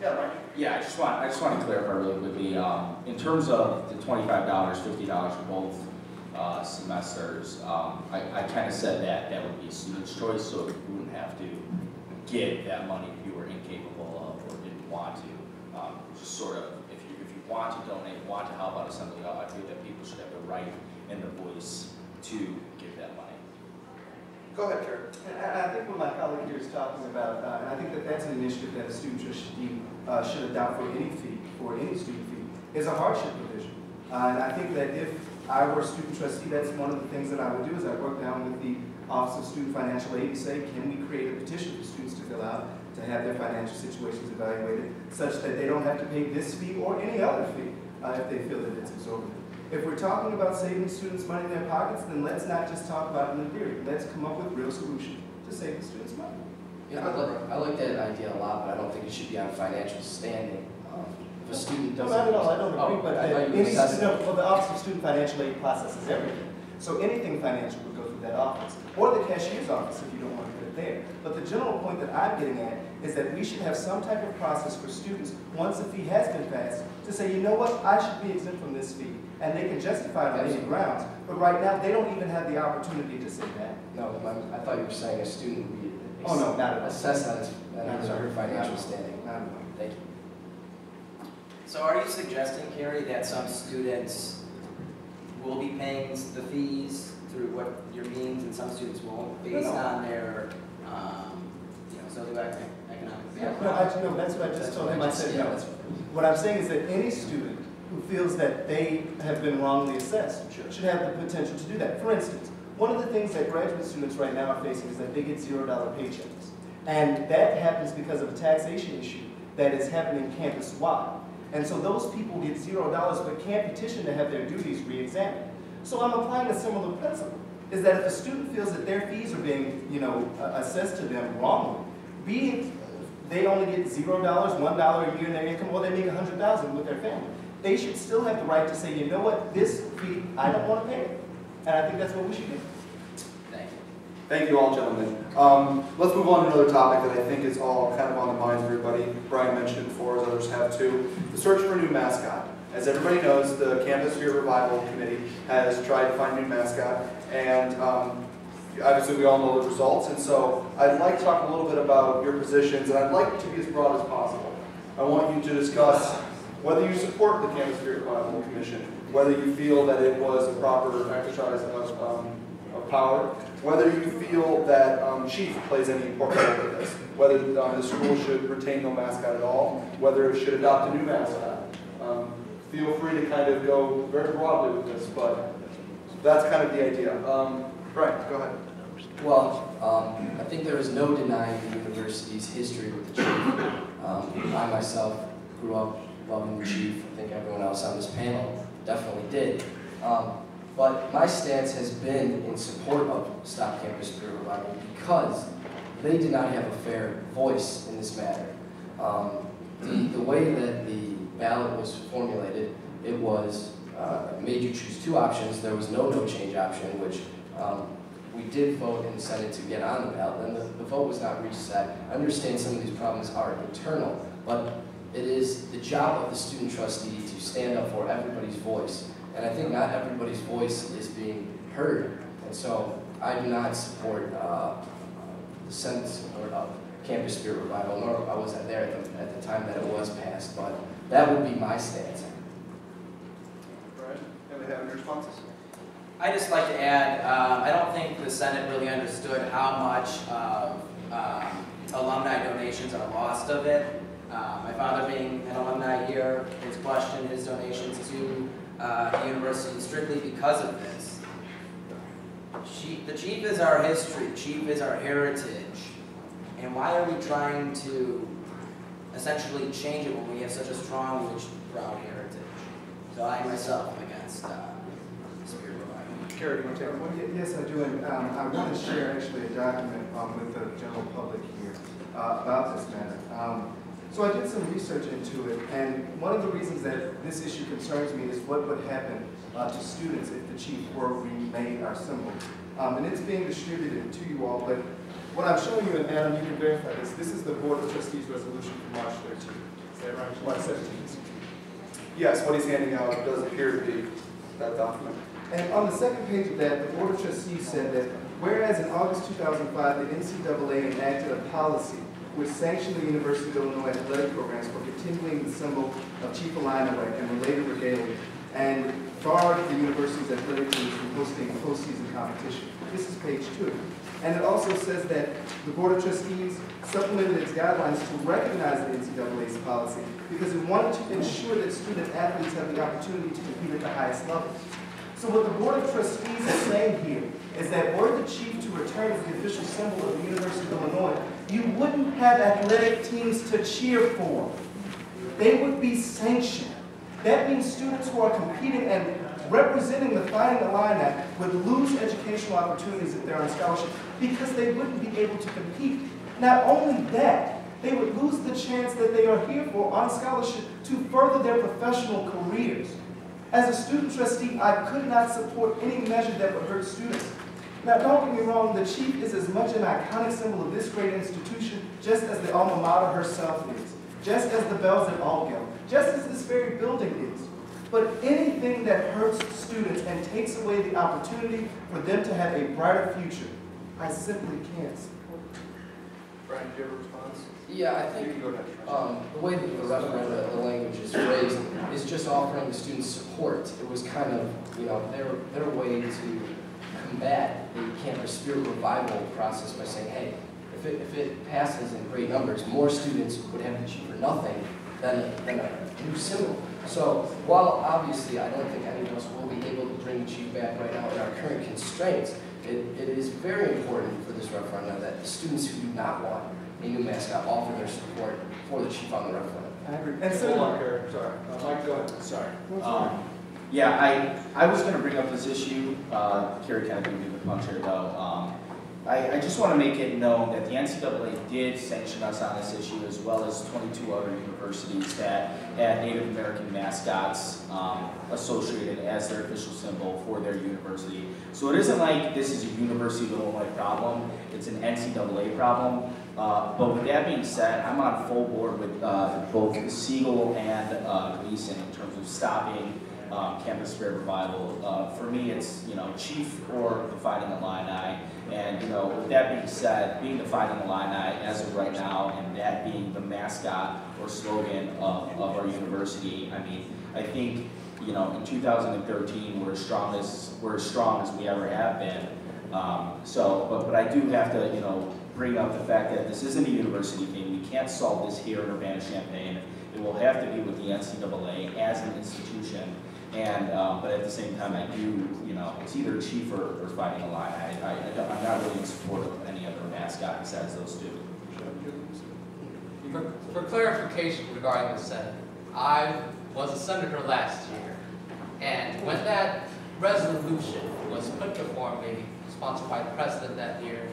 Yeah, Mike.
Yeah, I just want to clarify really quickly. In terms of the $25, $50 for both semesters, I kind of said that would be a student's choice, so you wouldn't have to give that money if you were incapable of or didn't want to. Just sort of, if you want to donate, want to help out Assembly Hall, I think that people should have the right and the voice to give that money.
Go ahead, Karen.
And I think what my colleague here is talking about, and I think that that's an initiative that a student trustee should adopt for any fee, for any student fee, is a hardship provision. And I think that if I were a student trustee, that's one of the things that I would do is I'd work down with the Office of Student Financial Aid and say, can we create a petition for students to fill out to have their financial situations evaluated such that they don't have to pay this fee or any other fee if they feel that it's exorbitant. If we're talking about saving students money in their pockets, then let's not just talk about it in theory. Let's come up with real solutions to save the students money.
Yeah, I like that idea a lot, but I don't think it should be on financial standing. If a student
No,
doesn't...
not at all, I don't agree,
Oh,
but
I thought you were
any
assessing.
student, well, the Office of Student Financial Aid processes everything. So anything financial would go through that office, or the cashier's office if you don't want to put it there. But the general point that I'm getting at is that we should have some type of process for students, once a fee has been passed, to say, you know what, I should be exempt from this fee. And they can justify it on any grounds. But right now, they don't even have the opportunity to say that.
No, I thought you were saying a student would be
Oh, no, not at all.
assessed on his financial standing.
Not at all.
Thank you.
So are you suggesting, Carrie, that some students will be paying the fees through what your means and some students won't, based on their socioeconomic background?
No, that's what I just told him. I said
Yeah,
no.
that's
What I'm saying is that any student who feels that they have been wrongly assessed should have the potential to do that. For instance, one of the things that graduate students right now are facing is that they get $0 paychecks. And that happens because of a taxation issue that is happening campus-wide. And so those people get $0 but can't petition to have their duties re-examined. So I'm applying a similar principle, is that if a student feels that their fees are being, assessed to them wrongly, be it they only get $0, $1 a year in their income, or they make $100,000 with their family, they should still have the right to say, you know what, this fee, I don't want to pay it. And I think that's what we should do.
Thank you.
Thank you all, gentlemen. Let's move on to another topic that I think is all kind of on the minds of everybody. Brian mentioned it before, as others have too. The search for a new mascot. As everybody knows, the Campus Spirit Revival Committee has tried to find a new mascot, and obviously we all know the results. And so I'd like to talk a little bit about your positions, and I'd like to be as broad as possible. I want you to discuss whether you support the Campus Spirit Revival Commission, whether you feel that it was a proper exercise of power, whether you feel that chief plays any important role in this, whether the school should retain no mascot at all, whether it should adopt a new mascot. Feel free to kind of go very broadly with this, but that's kind of the idea. Brian, go ahead.
Well, I think there is no denying the university's history with the chief. I myself grew up loving the chief. I think everyone else on this panel definitely did. But But my stance has been in support of Stop Campus Spirit Revival because they did not have a fair voice in this matter. The way that the ballot was formulated, it was made you choose two options. There was no change option, which we did vote in the Senate to get on the ballot, and the vote was not reset. I understand some of these problems are internal, but it is the job of the student trustee to stand up for everybody's voice. And I think not everybody's voice is being heard. And so I do not support the Senate support of Campus Spirit Revival, nor I wasn't there at the time that it was passed, but that would be my stance.
Brian, anybody have any responses?
I just like to add, I don't think the Senate really understood how much alumni donations are lost of it. My father being an alumni here has questioned his donations to the university strictly because of this. The chief is our history, the chief is our heritage, and why are we trying to essentially change it when we have such a strong, rich, proud heritage? So I myself am against Spirit Revival.
Carrie, do you want to take one?
Yes, I do, and I want to share actually a document with the general public here about this matter. So I did some research into it, and one of the reasons that this issue concerns me is what would happen to students if the chief were remade our symbol. And it's being distributed to you all, but what I'm showing you, and Adam, you can verify this is the Board of Trustees resolution from March 13th. Is that right? March 17th.
Yes, what he's handing out does appear to be that document.
And on the second page of that, the Board of Trustees said that whereas in August 2005, the NCAA enacted a policy which sanctioned the University of Illinois athletic programs for continuing the symbol of Chief Illini and related regalia, and barred the university's athletic teams from hosting postseason competition. This is page 2. And it also says that the Board of Trustees supplemented its guidelines to recognize the NCAA's policy because it wanted to ensure that student athletes have the opportunity to compete at the highest level. So what the Board of Trustees is saying here is that were the chief to return as the official symbol of the University of Illinois, you wouldn't have athletic teams to cheer for. They would be sanctioned. That means students who are competing and representing the Fighting Illini would lose educational opportunities if they're on scholarship because they wouldn't be able to compete. Not only that, they would lose the chance that they are here for on scholarship to further their professional careers. As a student trustee, I could not support any measure that would hurt students. Now, don't get me wrong, the chief is as much an iconic symbol of this great institution just as the alma mater herself is, just as the bells at Allgill, just as this very building is. But anything that hurts students and takes away the opportunity for them to have a brighter future, I simply can't support.
Brian, do you have a response?
Yeah, I think the way that the referendum, the language is phrased, is just offering the students support. It was kind of, their way to combat the Campus Spirit Revival process by saying, hey, if it passes in great numbers, more students would have the chief for nothing than a new symbol. So while obviously I don't think any of us will be able to bring the chief back right now in our current constraints, it is very important for this referendum that the students who do not want a new mascot offer their support for the chief on the referendum.
I agree. And so,
Sorry. Mike, go ahead.
Sorry. Yeah, I was going to bring up this issue. Carrie kind of gave me the puncher though. I just want to make it known that the NCAA did sanction us on this issue, as well as 22 other universities that had Native American mascots associated as their official symbol for their university. So it isn't like this is a University of Illinois problem, it's an NCAA problem. But with that being said, I'm on full board with both Siegal and Gleason in terms of stopping Campus Spirit Revival. For me, it's chief or the Fighting Illini. And with that being said, being the Fighting Illini as of right now, and that being the mascot or slogan of our university, I mean, I think in 2013 we're as strong as we ever have been. But I do have to bring up the fact that this isn't a university thing. We can't solve this here in Urbana-Champaign. It will have to be with the NCAA as an institution. And but at the same time, I do, it's either chief or Fighting Illini. I'm not really in support of any other mascot besides those two.
For clarification regarding the Senate, I was a senator last year, and when that resolution was put before me, sponsored by the president that year.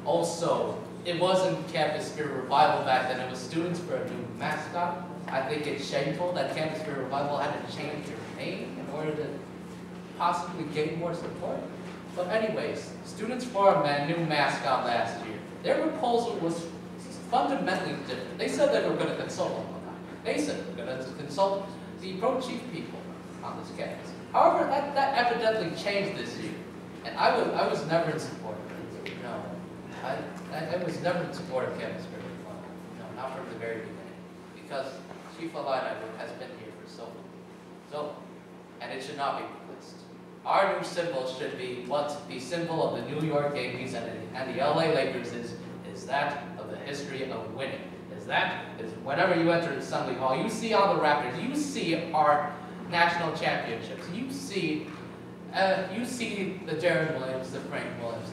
Also, it wasn't Campus Spirit Revival back then, it was Students for a New Mascot. I think it's shameful that Campus Spirit Revival had to change their name in order to possibly gain more support. But anyways, Students for a New Mascot last year, their proposal was fundamentally different. They said they were going to consult on that. They said they were going to consult the pro-chief people on this campus. However, that evidently changed this year. And I was never in support of it. No. I was never in support of Campus Spirit Revival. No, not from the very beginning. Because Chief Illini has been here for so long. And it should not be replaced. Our new symbol should be what the symbol of the New York Yankees and the LA Lakers is that of the history of winning. Is whenever you enter Assembly Hall, you see all the Raptors, you see our national championships, you see the Darren Williams, the Frank Williams,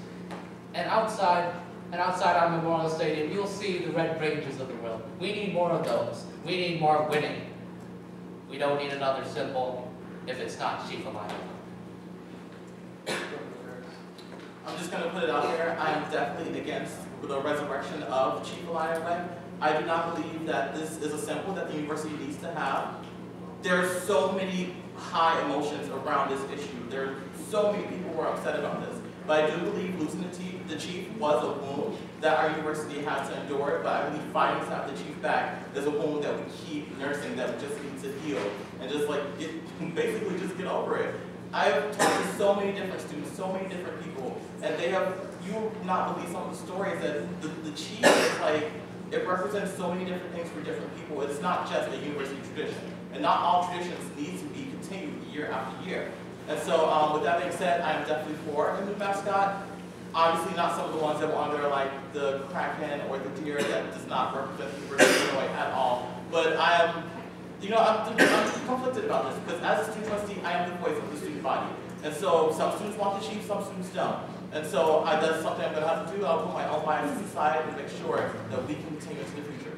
and outside our Memorial Stadium, you'll see the Red Rangers of the world. We need more of those. We need more winning. We don't need another symbol if it's not Chief Illini.
I'm just going to put it out there. I am definitely against the resurrection of Chief Illini Way. I do not believe that this is a symbol that the university needs to have. There are so many high emotions around this issue. There are so many people who are upset about this. But I do believe losing the chief was a wound that our university has to endure. But I believe fighting to have the chief back is a wound that we keep nursing, that we just need to heal. And just like, basically just get over it. I have talked to so many different students, so many different people, and you will not believe some of the stories that the chief is like, it represents so many different things for different people. It's not just a university tradition. And not all traditions need to be continued year after year. And so with that being said, I am definitely for a new mascot. Obviously not some of the ones that were on there like the kraken or the deer that does not represent the University of Illinois at all. But I am, I'm conflicted about this because as a student trustee, I am the voice of the student body. And so some students want the chief, some students don't. And so that's something I'm going to have to do. I'll put my own biases aside and make sure that we can continue into the future.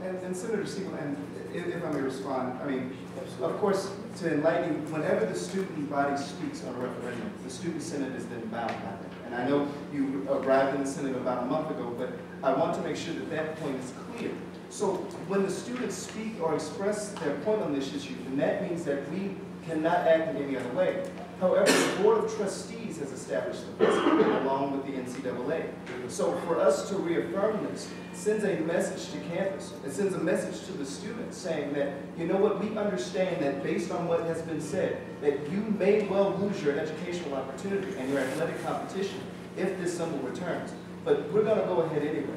And Senator Siegal, and if I may respond, I mean, of course, to enlighten you, whenever the student body speaks on a referendum, the student senate is then bound by that. And I know you arrived in the Senate about a month ago, but I want to make sure that that point is clear. So when the students speak or express their point on this issue, then that means that we cannot act in any other way. However, the Board of Trustees has established the precedent along with the NCAA. So for us to reaffirm this sends a message to campus. It sends a message to the students saying that, you know what, we understand that based on what has been said, that you may well lose your educational opportunity and your athletic competition if this symbol returns. But we're going to go ahead anyway.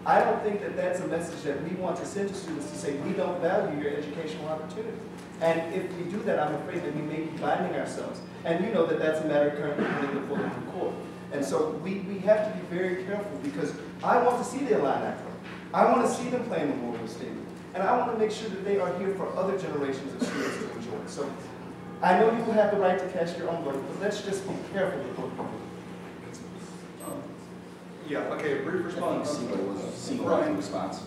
I don't think that that's a message that we want to send to students to say we don't value your educational opportunity. And if we do that, I'm afraid that we may be binding ourselves. And you know that that's a matter currently pending before the court. And so we have to be very careful because I want to see the Illini play. I want to see them play in Memorial Stadium. And I want to make sure that they are here for other generations of students to enjoy. So I know you will have the right to cast your own vote, but let's just be careful with what we do.
Yeah, okay, a brief response.
Siegal in response.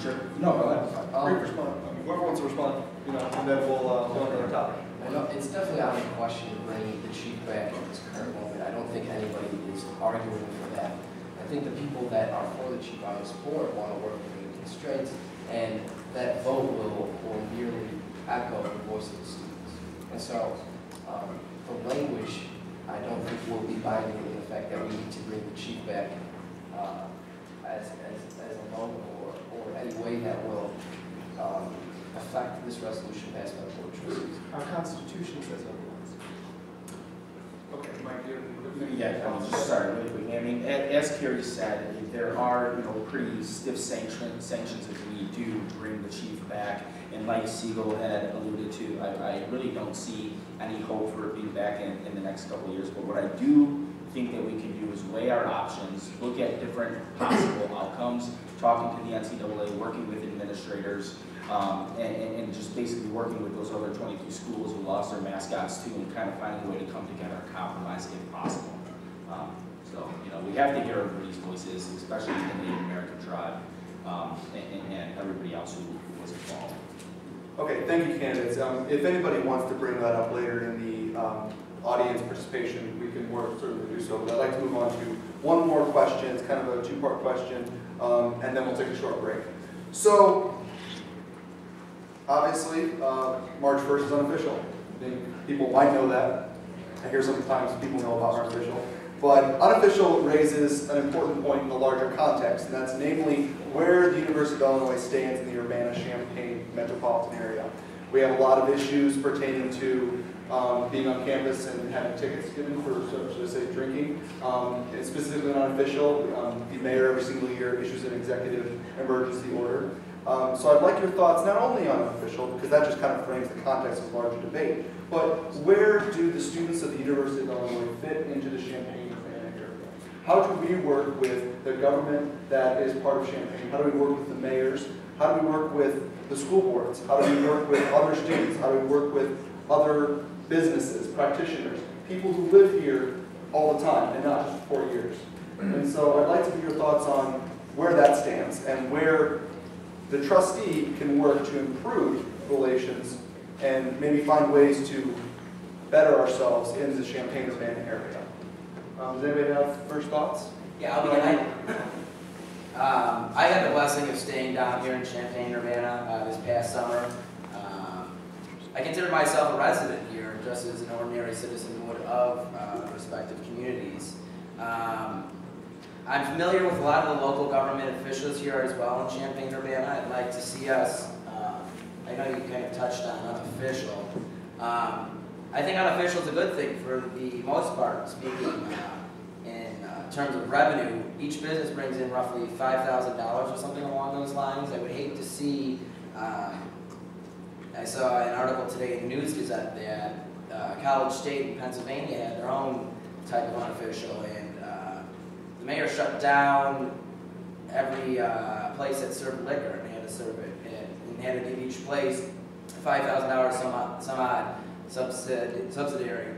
Sure. No, go ahead.
Brief response. Whoever wants to respond, and then we'll go on to another topic.
I know it's definitely out of question to bring the chief back at this current moment. I don't think anybody is arguing for that. I think the people that are for the chief on this board want to work within the constraints, and that vote will merely echo the voice of the students. And so the language, I don't think will be binding in the fact that we need to bring the chief back as a logo or any way that will affect this resolution passed by the Board of Trustees.
Our Constitution says otherwise.
Okay, Mike, you
Yeah, I'm just sorry, really quick. I mean, as Carrie said, there are pretty stiff sanctions if we do bring the chief back. And like Siegal had alluded to, I really don't see any hope for it being back in the next couple of years. But what I do think that we can do is weigh our options, look at different possible outcomes, talking to the NCAA, working with administrators, and just basically working with those other 22 schools who lost their mascots too, and kind of finding a way to come together and compromise if possible. So, we have to hear everybody's voices, especially the Native American tribe, and everybody else who was involved.
Okay, thank you, candidates. If anybody wants to bring that up later in the audience participation, we can more certainly do so. But I'd like to move on to one more question. It's kind of a two-part question, and then we'll take a short break. So, obviously, March 1st is unofficial. I think people might know that. I hear sometimes people know about unofficial. But unofficial raises an important point in the larger context, and that's namely where the University of Illinois stands in the Urbana-Champaign metropolitan area. We have a lot of issues pertaining to being on campus and having tickets given for, should I say, drinking. And specifically unofficial, the mayor every single year issues an executive emergency order. So I'd like your thoughts not only on unofficial, because that just kind of frames the context of the larger debate, but where do the students of the University of Illinois fit into the Champaign-Urbana area? How do we work with the government that is part of Champaign? How do we work with the mayors? How do we work with the school boards? How do we work with other students? How do we work with other businesses, practitioners, people who live here all the time and not just 4 years? And so I'd like to get your thoughts on where that stands and where the trustee can work to improve relations and maybe find ways to better ourselves in the Champaign-Urbana area. Does anybody have first thoughts?
Yeah, I'll begin. I had the blessing of staying down here in Champaign-Urbana this past summer. I consider myself a resident here, just as an ordinary citizen would of respective communities. I'm familiar with a lot of the local government officials here as well in Champaign-Urbana. I'd like to see us, I know you kind of touched on unofficial. I think unofficial is a good thing for the most part, speaking in terms of revenue. Each business brings in roughly $5,000 or something along those lines. I would hate to see, I saw an article today in the News Gazette that College State in Pennsylvania had their own type of unofficial, and the mayor shut down every place that served liquor, and they had to serve it, and they had to give each place $5,000 some odd subsidiary.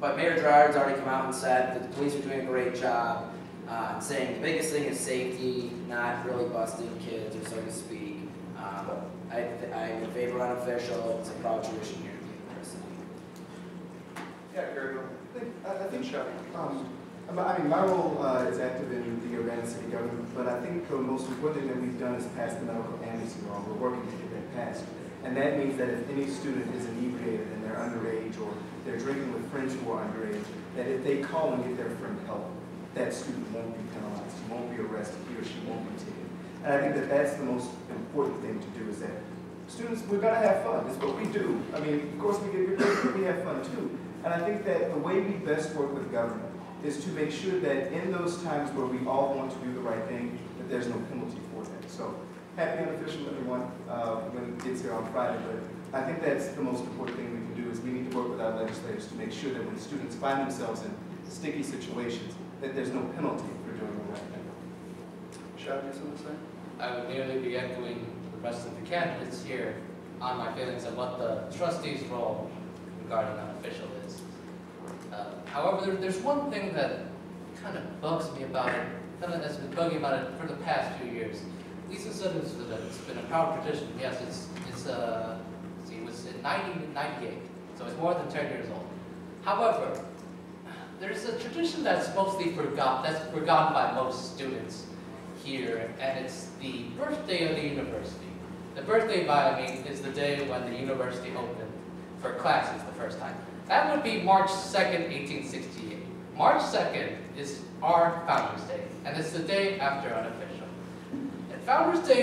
But Mayor Gerard's already come out and said that the police are doing a great job, saying the biggest thing is safety, not really busting kids, or so to speak. I'm in favor of unofficial. It's a proud tradition here at the university.
Yeah, Gary.
I think so. I mean, my role is active in the Urbana city government, but I think the most important thing that we've done is pass the medical amnesty law. We're working to get that passed. And that means that if any student is inebriated and they're underage, or they're drinking with friends who are underage, that if they call and get their friend help, that student won't be penalized, he won't be arrested, he or she won't be ticketed. And I think that that's the most important thing to do, is that students, we're going to have fun. It's what we do. I mean, of course we get good grades, but we have fun too. And I think that the way we best work with government is to make sure that in those times where we all want to do the right thing, that there's no penalty for that. So, happy unofficial everyone when it gets here on Friday, but I think that's the most important thing we can do, is we need to work with our legislators to make sure that when students find themselves in sticky situations, that there's no penalty for doing the right thing.
Shad, you have something to say?
I would merely be echoing the rest of the candidates here on my feelings of what the trustee's role regarding unofficial is. However, there's one thing that kind of bugs me about it, kind of has been bugging about it for the past few years. Gleason said it's been a proud tradition. Yes, it was in 1998, so it's more than 10 years old. However, there's a tradition that's mostly forgotten by most students here, and it's the birthday of the university. The birthday, I mean, is the day when the university opened for classes the first time. That would be March 2nd, 1868. March 2nd is our Founders Day, and it's the day after unofficial. And Founders Day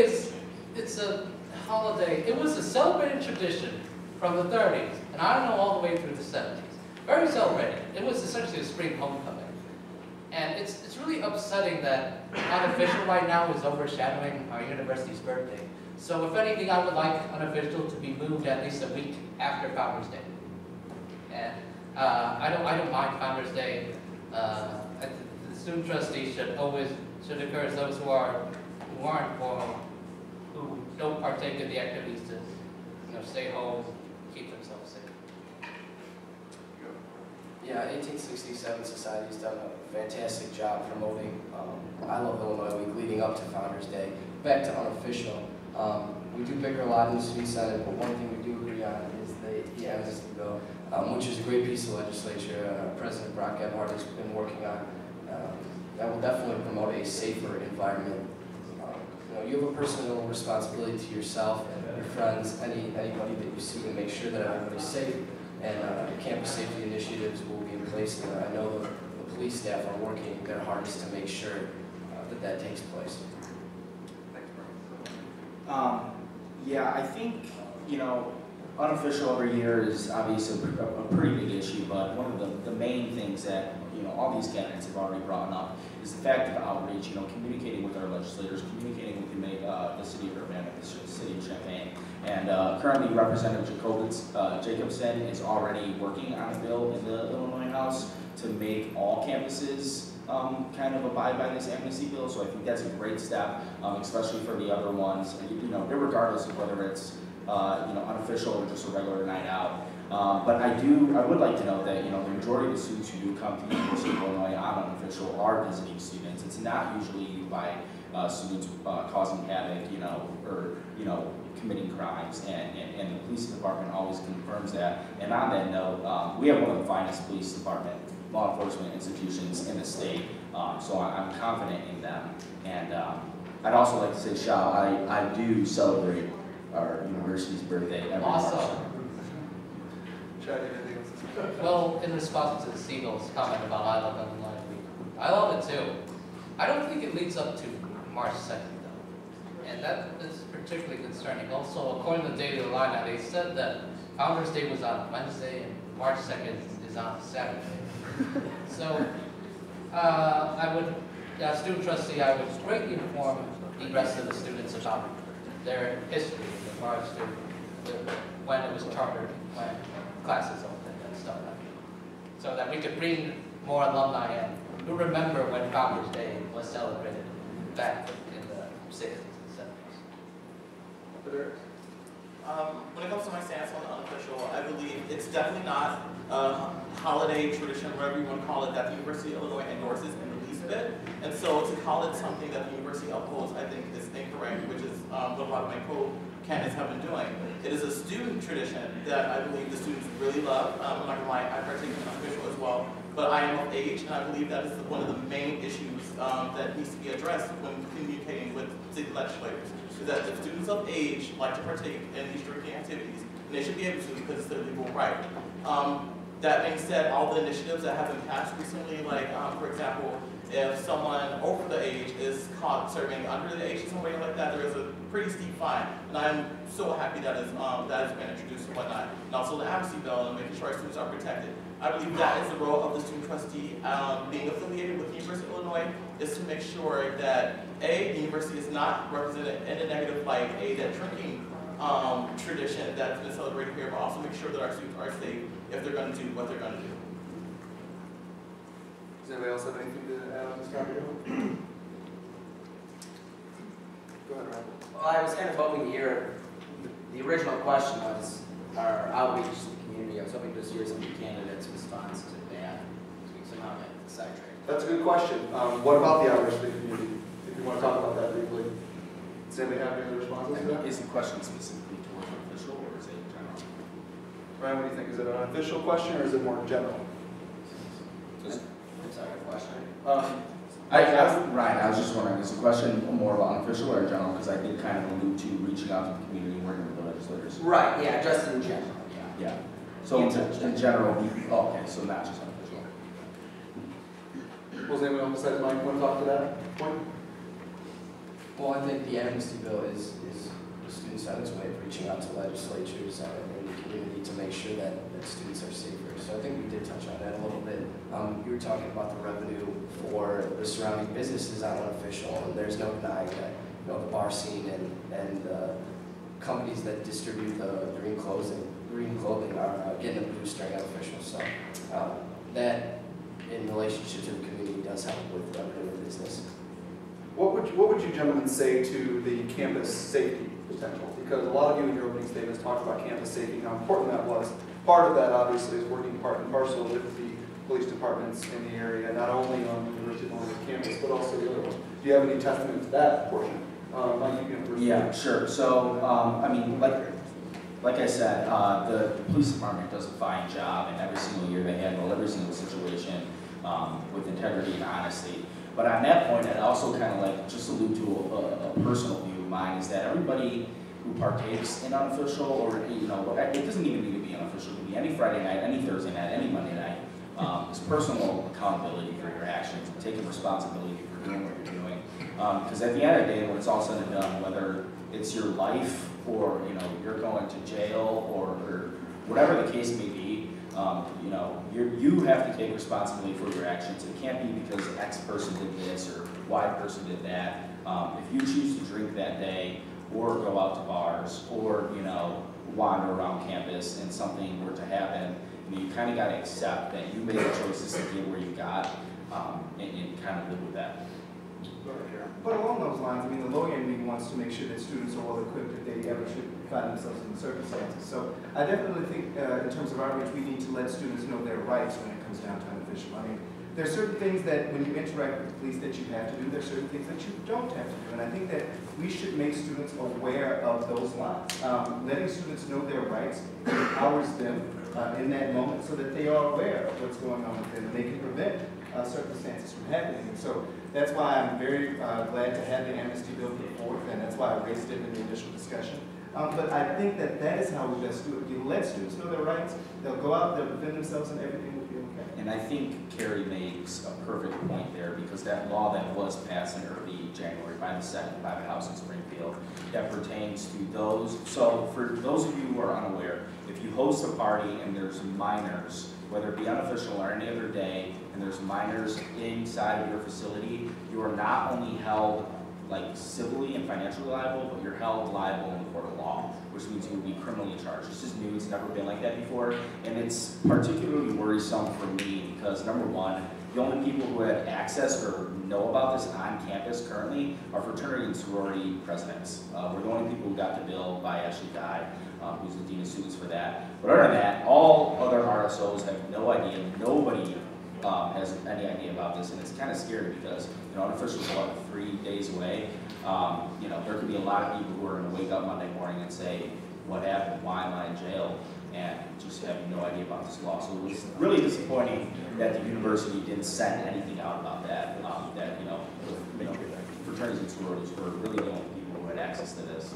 it's a holiday. It was a celebrated tradition from the 30s, and I don't know, all the way through the 70s. Very celebrated. It was essentially a spring homecoming. And it's really upsetting that unofficial right now is overshadowing our university's birthday. So if anything, I would like unofficial to be moved at least a week after Founders Day. And I don't mind Founders Day. The student trustee should encourage those who aren't formal, who don't partake in the activities, to stay home, keep themselves safe.
Yeah, 1867 Society's done a fantastic job promoting I Love Illinois Week leading up to Founders Day. Back to unofficial. We do bicker a lot in the Student Senate, but one thing we do agree on is the amnesty bill, which is a great piece of legislation President Brock Gebhardt has been working on. That will definitely promote a safer environment. You have a personal responsibility to yourself and your friends, anybody that you see, to make sure that everybody's safe. And campus safety initiatives will be in place, and I know the police staff are working their hardest to make sure that takes place.
Yeah, I think, unofficial every year is obviously a pretty big issue, but one of the main things that, all these candidates have already brought up is the fact of outreach, communicating with our legislators, communicating with the city of Urbana, the city of Champaign. And currently Representative Jacobson is already working on a bill in the Illinois House to make all campuses kind of abide by this amnesty bill. So I think that's a great step, especially for the other ones, regardless of whether it's unofficial or just a regular night out. But I would like to know that the majority of the students who do come to the University of Illinois on unofficial are visiting students. It's not usually by students causing havoc, or committing crimes, and the police department always confirms that. And on that note, we have one of the finest police department law enforcement institutions in the state, so I'm confident in them. And I'd also like to say, Shao, I do celebrate our university's birthday every
Awesome.
March.
Well, in response to the Siegal's comment about I Love Illinois Week, I love it too. I don't think it leads up to March 2nd though, and that is particularly concerning. Also, according to the Daily Line, they said that Founders Day was on Wednesday and March 2nd is on Saturday. So, student trustee, I would greatly inform the rest of the students about their history in regards to when it was chartered, when classes opened and stuff like that. So that we could bring more alumni in who remember when Founders Day was celebrated back in the 60s and 70s.
When it comes to my stance on the unofficial, I believe it's definitely not a holiday tradition, whatever you want to call it, that the University of Illinois endorses in the least bit. And so to call it something that the university upholds, I think is incorrect, which is what a lot of my co-candidates have been doing. It is a student tradition that I believe the students really love. I'm not gonna lie, I partake in unofficial as well, but I am of age, and I believe that is one of the main issues that needs to be addressed when communicating with city legislators. Is that if students of age like to partake in these drinking activities, and they should be able to because it's their legal right. That being said, all the initiatives that have been passed recently, like for example, if someone over the age is caught serving under the age of somebody like that, there is a pretty steep fine. And I'm so happy that has been introduced and whatnot. And also the amnesty bill and making sure our students are protected. I believe that is the role of the student trustee being affiliated with the University of Illinois, is to make sure that A, the university is not represented in a negative light, that drinking tradition that's been celebrated here, but also make sure that our students are safe if they're going to do what they're going to do.
Does anybody else have anything to add on this topic? Go ahead, Ryan.
Well, I was kind of hoping to hear, the original question was our outreach to the community. I was hoping to just hear some of the candidates' responses if they had. So we somehow get sidetracked.
That's a good question. What about the outreach to the community? If you want to talk about that briefly. Does anybody have any other responses to that?
Is the question specifically towards unofficial, or is it general?
Ryan, what do you think? Is it an official question or is it more general?
Sorry, question.
Ryan, I was just wondering, is the question more about unofficial or general? Because I did kind of allude to reaching out to the community and working with the legislators.
Right, yeah, just in general, yeah.
Yeah. So in general, okay, so not just unofficial.
Was anyone else besides Mike want to talk to that point?
Well, I think the amnesty bill is the Student Senate's way of reaching out to legislatures and the community to make sure that students are safer. So I think we did touch on that a little bit. You were talking about the revenue for the surrounding businesses on unofficial, and there's no denying that the bar scene and the companies that distribute the green clothing are getting a boost during unofficial. So that, in relationship to the community, does help with revenue and business.
What would you gentlemen say to the campus safety potential? Because a lot of you in your opening statements talked about campus safety and how important that was. Part of that, obviously, is working part and parcel with the police departments in the area, not only on the University of Illinois campus, but also the other ones. Do you have any testament to that portion?
Yeah, sure. So, I mean, like I said, the police department does a fine job, and every single year they handle every single situation with integrity and honesty. But on that point, I'd also kind of like just allude to a personal view of mine, is that everybody who partakes in unofficial, or you know, it doesn't even need to be unofficial. It can be any Friday night, any Thursday night, any Monday night. It's personal accountability for your actions and taking responsibility for doing what you're doing. Because at the end of the day, when it's all said and done, whether it's your life or you know you're going to jail or whatever the case may be, you know you have to take responsibility for your actions. It can't be because X person did this or Y person did that. If you choose to drink that day or go out to bars or you know wander around campus and something were to happen, you kind of got to accept that you made the choices to get where you got and kind of live with that.
But along those lines, I mean, the lawyer in me wants to make sure that students are well equipped if they ever should find themselves in the circumstances. So I definitely think in terms of outreach, we need to let students know their rights when it comes down to unofficial. I mean, there are certain things that when you interact with the police that you have to do, there are certain things that you don't have to do. And I think that we should make students aware of those lines. Letting students know their rights empowers them in that moment so that they are aware of what's going on with them and they can prevent circumstances from happening. And so that's why I'm very glad to have the amnesty bill put forth, and that's why I raised it in the initial discussion. But I think that that is how we best do it. You let students know their rights, they'll go out, they'll defend themselves, and everything will be okay.
And I think Carrie makes a perfect point there, because that law that was passed in early January by the Senate, by the House in Springfield, that pertains to those. So for those of you who are unaware, if you host a party and there's minors, whether it be unofficial or any other day, and there's minors inside of your facility, you are not only held like civilly and financially liable, but you're held liable in the court of law, which means you will be criminally charged. It's just new, it's never been like that before, and it's particularly worrisome for me because number one, the only people who have access or know about this on campus currently are fraternity and sorority presidents. We're the only people who got the bill by Ashley Guy, who's the dean of students for that. But other than that, all other RSOs have no idea. Nobody has any idea about this, and it's kind of scary because unofficial is what, 3 days away. There could be a lot of people who are going to wake up Monday morning and say, "What happened? Why am I in jail?" and just have no idea about this law. So it was really disappointing that the university didn't send anything out about that. Fraternities and sororities were really the only people who had access to this.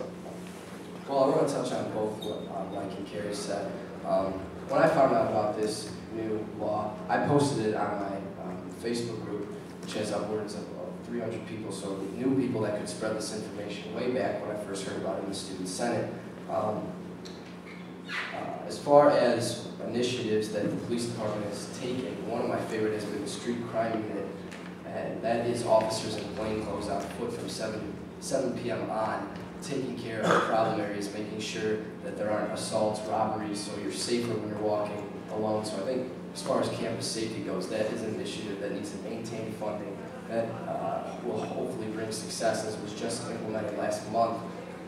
Well, I want to touch on both what Mike and Carrie said. When I found out about this new law, I posted it on my Facebook group, which has upwards of 300 people, so new people that could spread this information way back when I first heard about it in the Student Senate. As far as initiatives that the police department has taken, one of my favorite has been the street crime unit, and that is officers in plain clothes on foot from 7 p.m. on, taking care of the problem areas, making sure that there aren't assaults, robberies, so you're safer when you're walking alone. So I think as far as campus safety goes, that is an initiative that needs to maintain funding that will hopefully bring success, as was just implemented last month.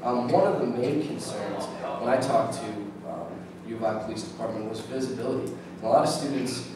One of the main concerns when I talked to U of I Police Department was visibility. And a lot of students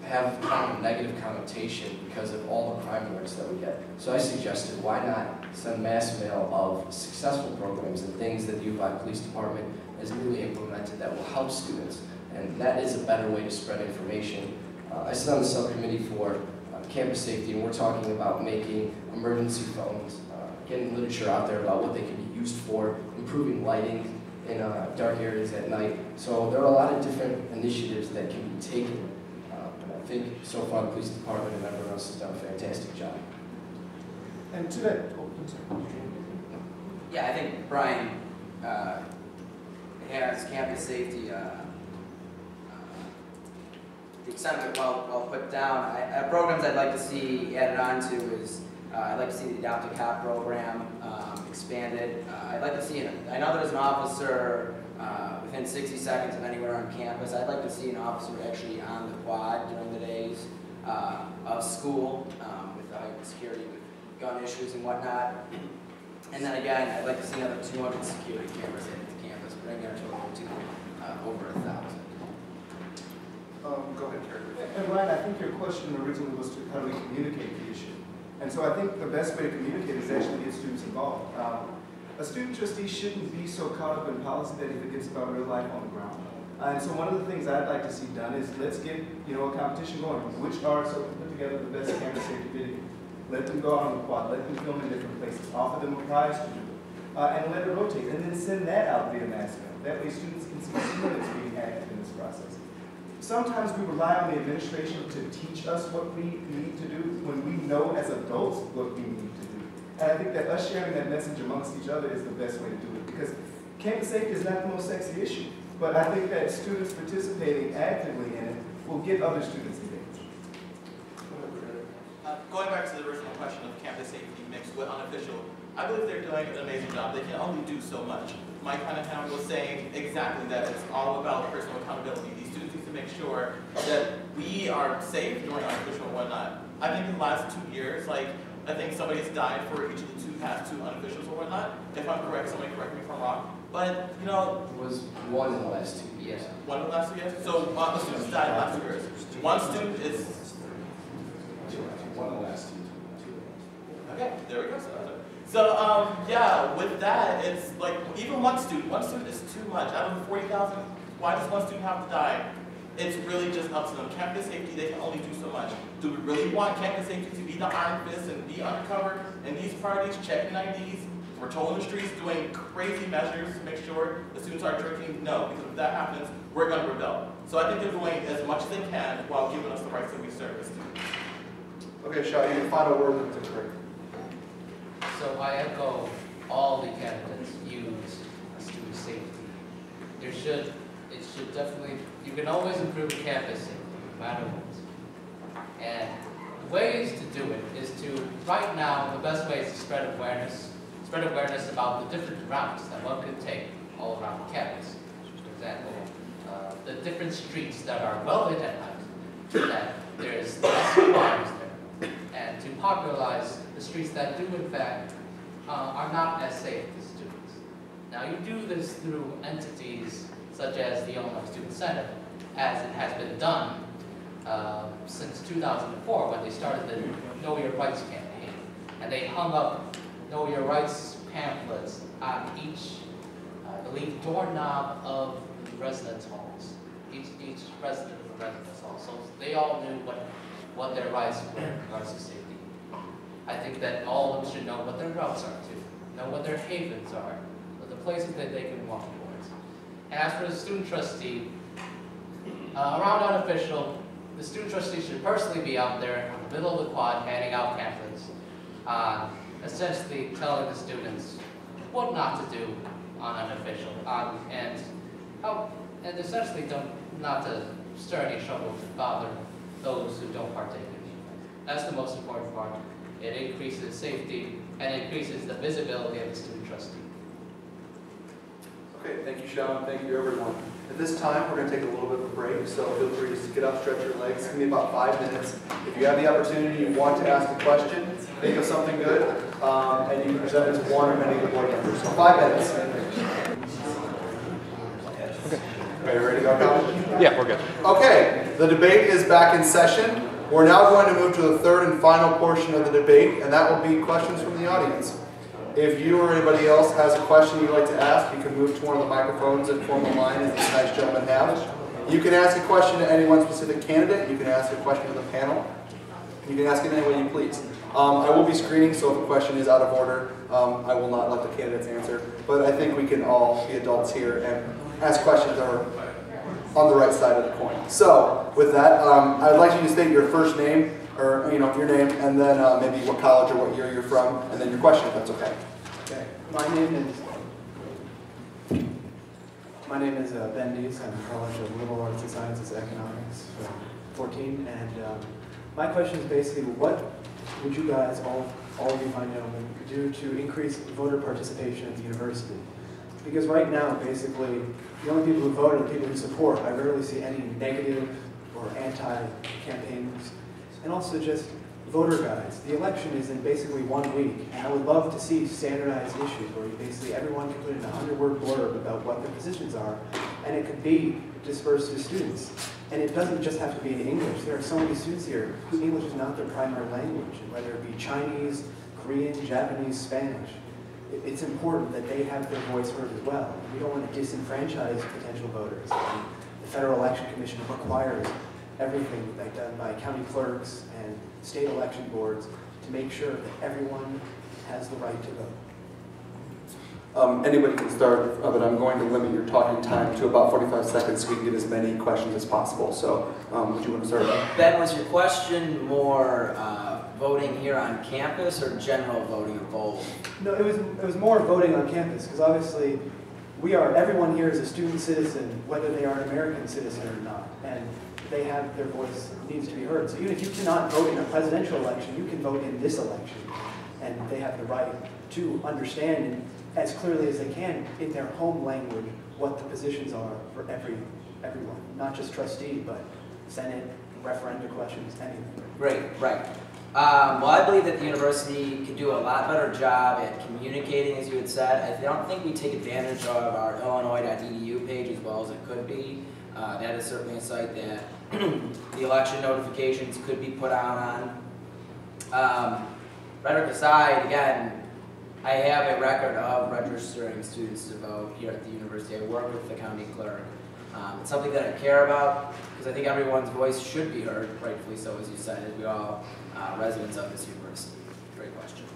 have kind of a negative connotation because of all the crime alerts that we get. So I suggested, why not send mass mail of successful programs and things that the U of I Police Department has newly implemented that will help students. And that is a better way to spread information. I sit on the subcommittee for campus safety, and we're talking about making emergency phones, getting literature out there about what they can be used for, improving lighting in dark areas at night. So there are a lot of different initiatives that can be taken. And I think so far the police department and everyone else has done a fantastic job.
And to that,
Yeah, I think Brian has campus safety the sentiment well put down. Programs I'd like to see added on to is I'd like to see the Adopt a Cop program expanded. I'd like to see, I know there's an officer within 60 seconds of anywhere on campus. I'd like to see an officer actually on the quad during the days of school with the heightened security, with gun issues and whatnot. And then again, I'd like to see another 200 security cameras added to campus, bring our total to over 1,000.
Go ahead, Carrie.
and Ryan, I think your question originally was to how do we communicate the issue. And so I think the best way to communicate is actually get students involved. A student trustee shouldn't be so caught up in policy that he forgets about real life on the ground. And so one of the things I'd like to see done is let's get a competition going. Which RSO can put together the best campus safety video? Let them go out on the quad, let them film in different places, offer them a prize to do it, and let it rotate, and then send that out via mass mail. That way students can see students being active in this process. Sometimes we rely on the administration to teach us what we need to do when we know as adults what we need to do. And I think that us sharing that message amongst each other is the best way to do it, because campus safety is not the most sexy issue, but I think that students participating actively in it will get other students engaged.
Going back to the original question of campus safety mixed with unofficial, I believe they're doing an amazing job. They can only do so much. Mike Cunningham was saying exactly that. It's all about personal accountability. These students need to make sure that we are safe during unofficial and whatnot. I think in the last 2 years, I think somebody has died for each of the past two unofficials or whatnot. If I'm correct, somebody correct me if I'm wrong. But,
It was one in the last 2 years.
one in the last 2 years? So, the students died in the last 2 years. One student is...
One of the last two.
Okay, there we go. So, yeah, with that, it's like, even one student is too much. Out of the 40,000, why does one student have to die? It's really just up to them. Campus safety, they can only do so much. Do we really want campus safety to be the iron fist and be undercover in these parties, checking IDs, patrolling the streets, doing crazy measures to make sure the students aren't drinking? No, because if that happens, we're going to rebel. So I think they're doing as much as they can while giving us the rights that we serve as students.
Okay, Shao, your final word with Dupree.
So I echo all the candidates use student safety. It should definitely, you can always improve campus safety, no matter what. And the ways to do it is to, right now, the best way is to spread awareness about the different routes that one could take all around the campus. For example, the different streets that are well lit at night, that there's less crime there, and to popularize the streets that do in fact are not as safe to students. Now you do this through entities such as the Illinois Student Senate, as it has been done since 2004 when they started the Know Your Rights campaign. And they hung up Know Your Rights pamphlets on each, I believe, doorknob of the residence halls. Each resident of the residence hall. So they all knew what their rights were in regards to safety. I think that all of them should know what their routes are too, know what their havens are, the places that they can walk towards. And as for the student trustee, around unofficial, the student trustee should personally be out there in the middle of the quad handing out pamphlets, essentially telling the students what not to do on unofficial, and essentially not to stir any trouble to bother those who don't partake in the event. That's the most important part. It increases safety and increases the visibility of the student trustee.
Okay, thank you, Sean. Thank you, everyone. At this time, we're going to take a little bit of a break, so feel free to get up, stretch your legs. Give me about 5 minutes. If you have the opportunity, you want to ask a question, think of something good, and you can present it to one or many of the board members. So 5 minutes. Okay. Are you ready to go, Colin?
Yeah, we're good.
Okay, the debate is back in session. We're now going to move to the third and final portion of the debate, and that will be questions from the audience. If you or anybody else has a question you'd like to ask, you can move to one of the microphones and form a line as these nice gentlemen have. You can ask a question to any one specific candidate. You can ask a question to the panel. You can ask it any way you please. I will be screening, so if a question is out of order, I will not let the candidates answer. But I think we can all be adults here and ask questions that are on the right side of the coin. So, with that, I'd like you to state your first name, or your name, and then maybe what college or what year you're from, and then your question, if that's okay.
Okay. My name is Ben Dees. I'm in College of Liberal Arts and Sciences Economics, 14, and my question is basically, what would you guys, all of you fine gentlemen, do to increase voter participation at the university? Because right now, basically, the only people who vote are the people who support. I rarely see any negative or anti-campaigns. And also just voter guides. The election is in basically 1 week, and I would love to see standardized issues where basically everyone can put in a 100-word blurb about what their positions are, and it could be dispersed to students. And it doesn't just have to be in English. There are so many students here whose English is not their primary language, and whether it be Chinese, Korean, Japanese, Spanish. It's important that they have their voice heard as well. We don't want to disenfranchise potential voters. And the Federal Election Commission requires everything done by county clerks and state election boards to make sure that everyone has the right to vote.
Anybody can start, but I'm going to limit your talking time to about 45 seconds so we can get as many questions as possible. So, would you want to start?
Ben, was your question more voting here on campus or general voting or both?
No, it was more voting on campus, because obviously everyone here is a student citizen, whether they are an American citizen or not, and they have their voice needs to be heard. So even if you cannot vote in a presidential election, you can vote in this election, and they have the right to understand as clearly as they can in their home language what the positions are for everyone, not just trustee, but Senate, referenda questions, anything.
Great, right. Well, I believe that the university could do a lot better job at communicating, as you had said. I don't think we take advantage of our Illinois.edu page as well as it could be. That is certainly a site that the election notifications could be put out on. Rhetoric aside, again, I have a record of registering students to vote here at the university. I work with the county clerk. It's something that I care about because I think everyone's voice should be heard, rightfully so, as you said, as we all residents of this university. Great question.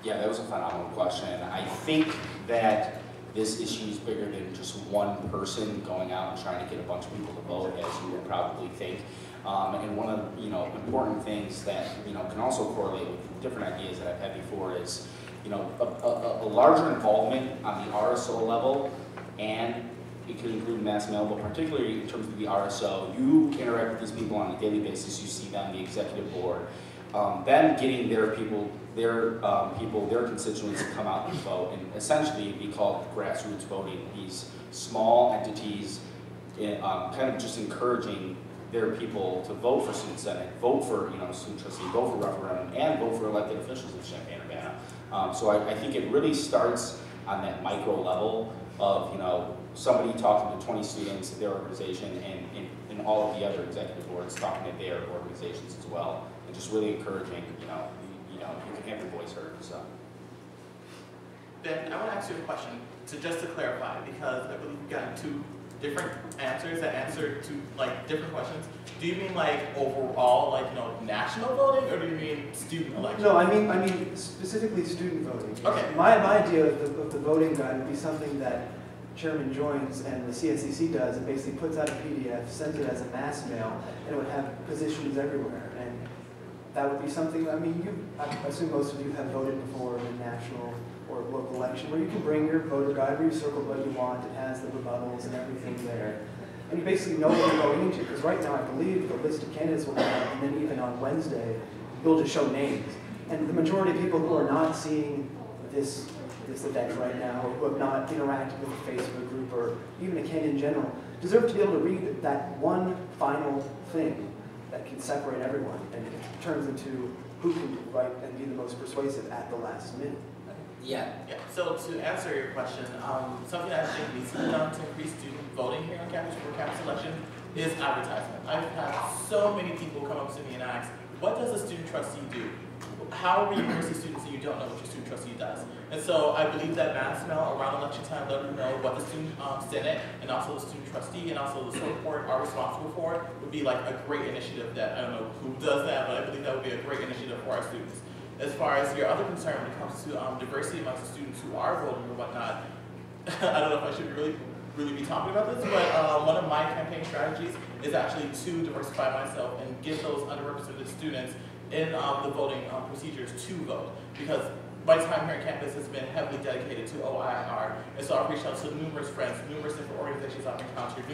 Yeah, that was a phenomenal question. I think that this issue is bigger than just one person going out and trying to get a bunch of people to vote, as you would probably think. And one of the important things that can also correlate with different ideas that I've had before is a larger involvement on the RSO level, and it could include mass mail, but particularly in terms of the RSO, you interact with these people on a daily basis. You see them, the executive board, them getting their people, their constituents to come out and vote, and essentially be called grassroots voting. These small entities, kind of just encouraging their people to vote for student senate, vote for student trustee, vote for referendum, and vote for elected officials in Champaign, Urbana. So I think it really starts on that micro level of somebody talking to 20 students at their organization, and all of the other executive boards talking to their organizations as well, and just really encouraging you can have your voice heard. So.
Ben, I want to ask you a question just to clarify, because I believe you've gotten two different answers that answer to different questions. Do you mean overall national voting, or do you mean student elections?
No, I mean specifically student voting.
Okay.
My idea of the voting guide would be something that Chairman joins and the CSCC does. It basically puts out a PDF, sends it as a mass mail, and it would have positions everywhere. And that would be something. I assume most of you have voted before in a national or local election, where you can bring your voter guide, where you circle what you want. It has the rebuttals and everything there. And you basically know what you're going into, because right now I believe the list of candidates will come out, and then even on Wednesday, you'll just show names. And the majority of people who are not seeing this event right now, or who have not interacted with a Facebook group, or even a candidate in general, deserve to be able to read that one final thing that can separate everyone, and it turns into who can write and be the most persuasive at the last minute.
Yeah.
So to answer your question, something I think needs to be done to increase student voting here on campus for campus election is advertisement. I've had so many people come up to me and ask, what does a student trustee do? How are we university students and you don't know what your student trustee does? And so I believe that mass mail around election time let them know what the student senate and also the student trustee and also the school board are responsible for would be a great initiative that, I don't know who does that, but I believe that would be a great initiative for our students. As far as your other concern when it comes to diversity amongst the students who are voting or whatnot, I don't know if I should really be talking about this, but one of my campaign strategies is actually to diversify myself and get those underrepresented students in the voting procedures to vote. Because my time here on campus has been heavily dedicated to OIR, and so I've reached out to numerous friends, numerous different organizations I've encountered,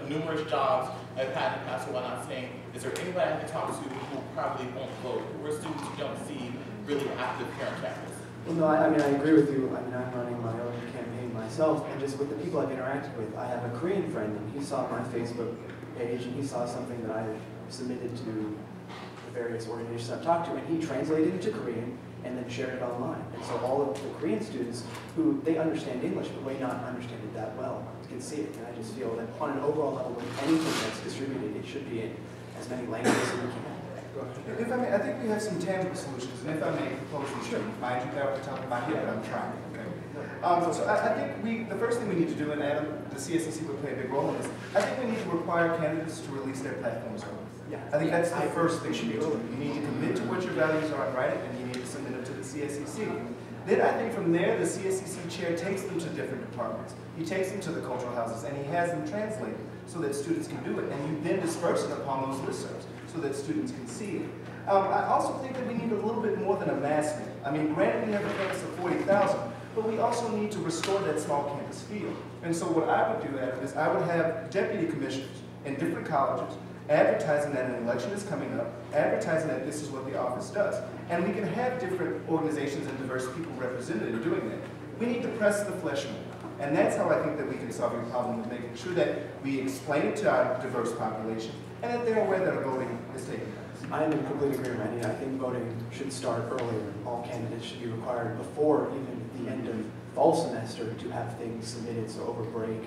numerous jobs I've had in the past and whatnot, saying, is there anybody I can talk to who probably won't vote, who are students you don't see really active here on campus?
Well, no, I agree with you. I'm running my own campaign myself, and just with the people I've interacted with, I have a Korean friend, and he saw my Facebook page, and he saw something that I submitted to the various organizations I've talked to, and he translated it into Korean, and then shared it online. And so all of the Korean students who, they understand English but may not understand it that well, can see it. And I just feel that on an overall level, with anything that's distributed, it should be in as many languages as we can.
If I may, I think we have some tangible solutions, and if I may propose these, mind you, that off the top of my head, but I'm trying. Okay. So I think the first thing we need to do, and Adam, the CSCC would play a big role in this, I think we need to require candidates to release their platforms early.
Yeah.
I think that's the first thing you need to do. You need to commit to what your values are and write it, and you need to submit them to the CSCC. Then I think from there, the CSCC chair takes them to different departments. He takes them to the cultural houses, and he has them translated so that students can do it, and you then disperse it upon those listservs so that students can see it. I also think that we need a little bit more than a mass net. I mean, granted we have a campus of 40,000, but we also need to restore that small campus feel. And so what I would do, Adam, is I would have deputy commissioners in different colleges advertising that an election is coming up, advertising that this is what the office does. And we can have different organizations and diverse people represented in doing that. We need to press the flesh more. And that's how I think that we can solve your problem, with making sure that we explain it to our diverse population and that they're aware that voting is taking place.
I am in complete agreement. I think voting should start earlier. All candidates should be required before even the end of fall semester to have things submitted, so over break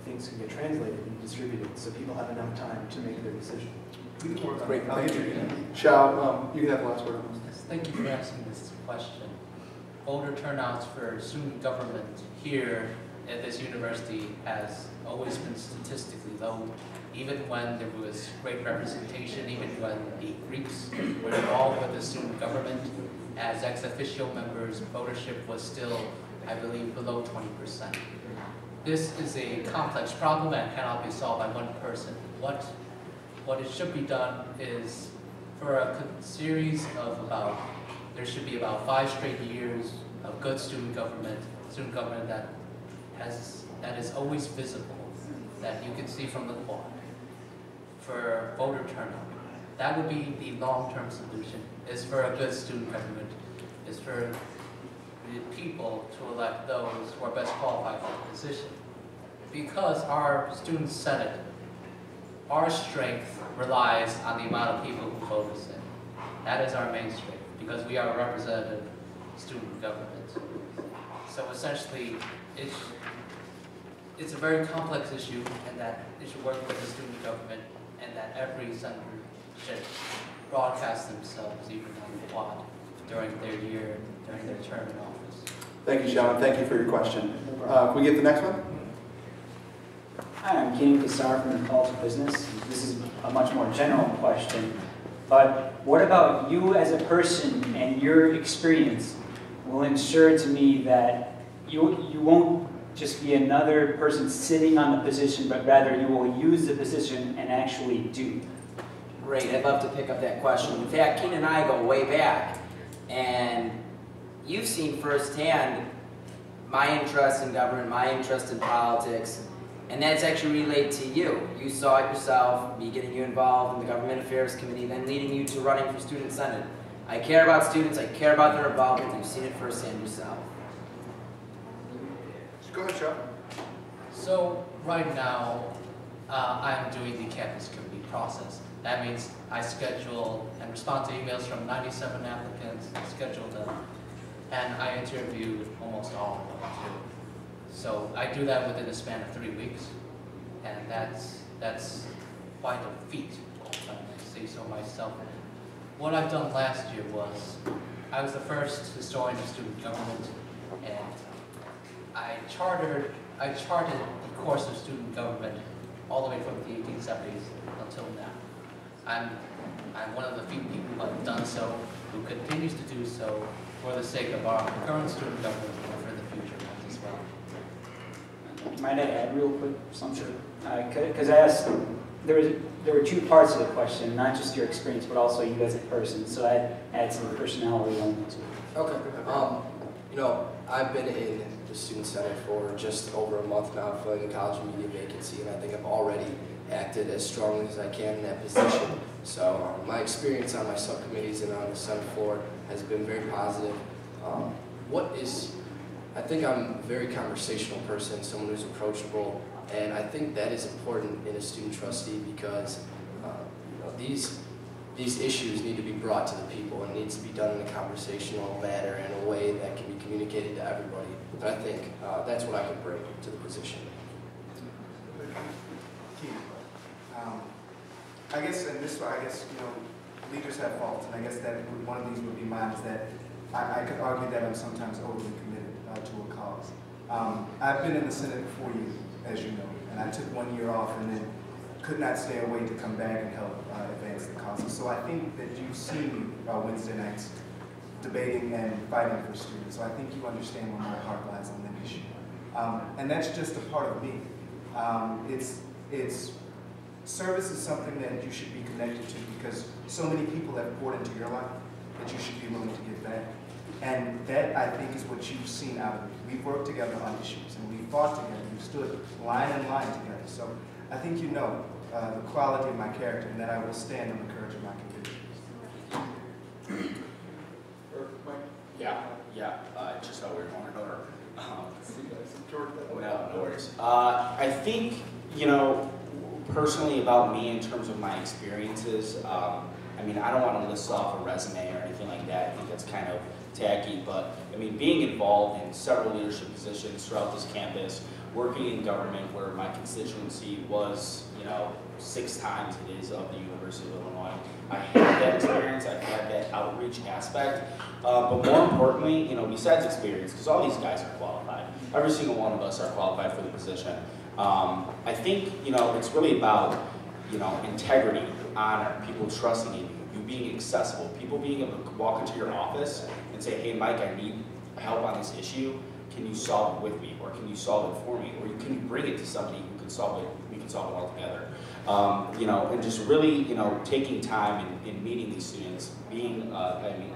things can get translated and distributed so people have enough time to make their decision.
Great, thank you. Xiao, you can have the last word on this.
Yes, thank you for asking this question. Voter turnouts for student government here at this university has always been statistically low, even when there was great representation, even when the Greeks were involved with the student government. As ex officio members, votership was still, I believe, below 20%. This is a complex problem and cannot be solved by one person. What it should be done is for a series of there should be about 5 straight years of good student government that is always visible, that you can see from the quad. For voter turnout, that would be the long-term solution, is for a good student government, is for the people to elect those who are best qualified for the position. Because our student senate, our strength relies on the amount of people who vote us in. That is our main strength, because we are a representative student government. So essentially, it's a very complex issue, and that it should work with the student government, and that every senator should broadcast themselves even on the quad during their term in office.
Thank you, Xiao, and thank you for your question. Can we get the next one?
Hi, I'm Kenny Kassar from the College of Business. This is a much more general question, but what about you as a person and your experience will ensure to me that you won't just be another person sitting on the position, but rather you will use the position and actually do?
Great, I'd love to pick up that question. In fact, Keenan and I go way back, and you've seen firsthand my interest in government, my interest in politics, and that's actually relayed to you. You saw it yourself, me getting you involved in the Government Affairs Committee, then leading you to running for Student Senate. I care about students, I care about their involvement, you've seen it firsthand yourself.
Go ahead, Xiao.
So right now, I'm doing the campus committee process. That means I schedule and respond to emails from 97 applicants, schedule them, and I interview almost all of them too. So I do that within a span of 3 weeks, and that's quite a feat, if I may say so myself. What I've done last year was, I was the first historian of student government, and I charted the course of student government all the way from the 1870s until now. I'm one of the few people who have done so, who continues to do so for the sake of our current student government and for the future ones as well.
Might I add real quick something? Because I asked, there were 2 parts of the question, not just your experience, but also you as a person. So I'd add some personality element to it.
Okay. You know, I've been in the Student Senate for just over a month now, filling a college media vacancy, and I think I've already acted as strongly as I can in that position. So my experience on my subcommittees and on the Senate floor has been very positive. I think I'm a very conversational person, someone who's approachable, and I think that is important in a student trustee because these issues need to be brought to the people, and it needs to be done in a conversational manner in a way that can be communicated to everybody. And I think that's what I can bring to the position.
I guess, and this, I guess, you know, leaders have faults, and I guess that one of these would be mine, is that I could argue that I'm sometimes overly committed to a cause. I've been in the Senate for 4 years, as you know, and I took 1 year off and then could not stay away to come back and help advance the causes. So I think that you've seen me Wednesday nights debating and fighting for students. So I think you understand where my heart lies on that issue. And that's just a part of me. Service is something that you should be connected to, because so many people have poured into your life that you should be willing to give back. And that, I think, is what you've seen out of me. We've worked together on issues, and we fought together. We stood line in line together. So I think you know the quality of my character, and that I will stand on the courage of my convictions.
Yeah, just how we were going over. No worries. I think, you know, personally about me in terms of my experiences, I mean, I don't want to list off a resume or anything like that. I think that's kind of tacky, but I mean, being involved in several leadership positions throughout this campus, working in government where my constituency was, you know, 6 times it is of the University of Illinois. I had that experience, I've had that outreach aspect, but more importantly, you know, besides experience, because all these guys are qualified, every single one of us are qualified for the position. I think, you know, it's really about, you know, integrity, honor, people trusting in you, you being accessible, people being able to walk into your office and say, hey, Mike, I need help on this issue. Can you solve it with me, or can you solve it for me, or can you bring it to somebody who can solve it? We can solve it all together. You know, and just really, you know, taking time in meeting these students, being, I mean,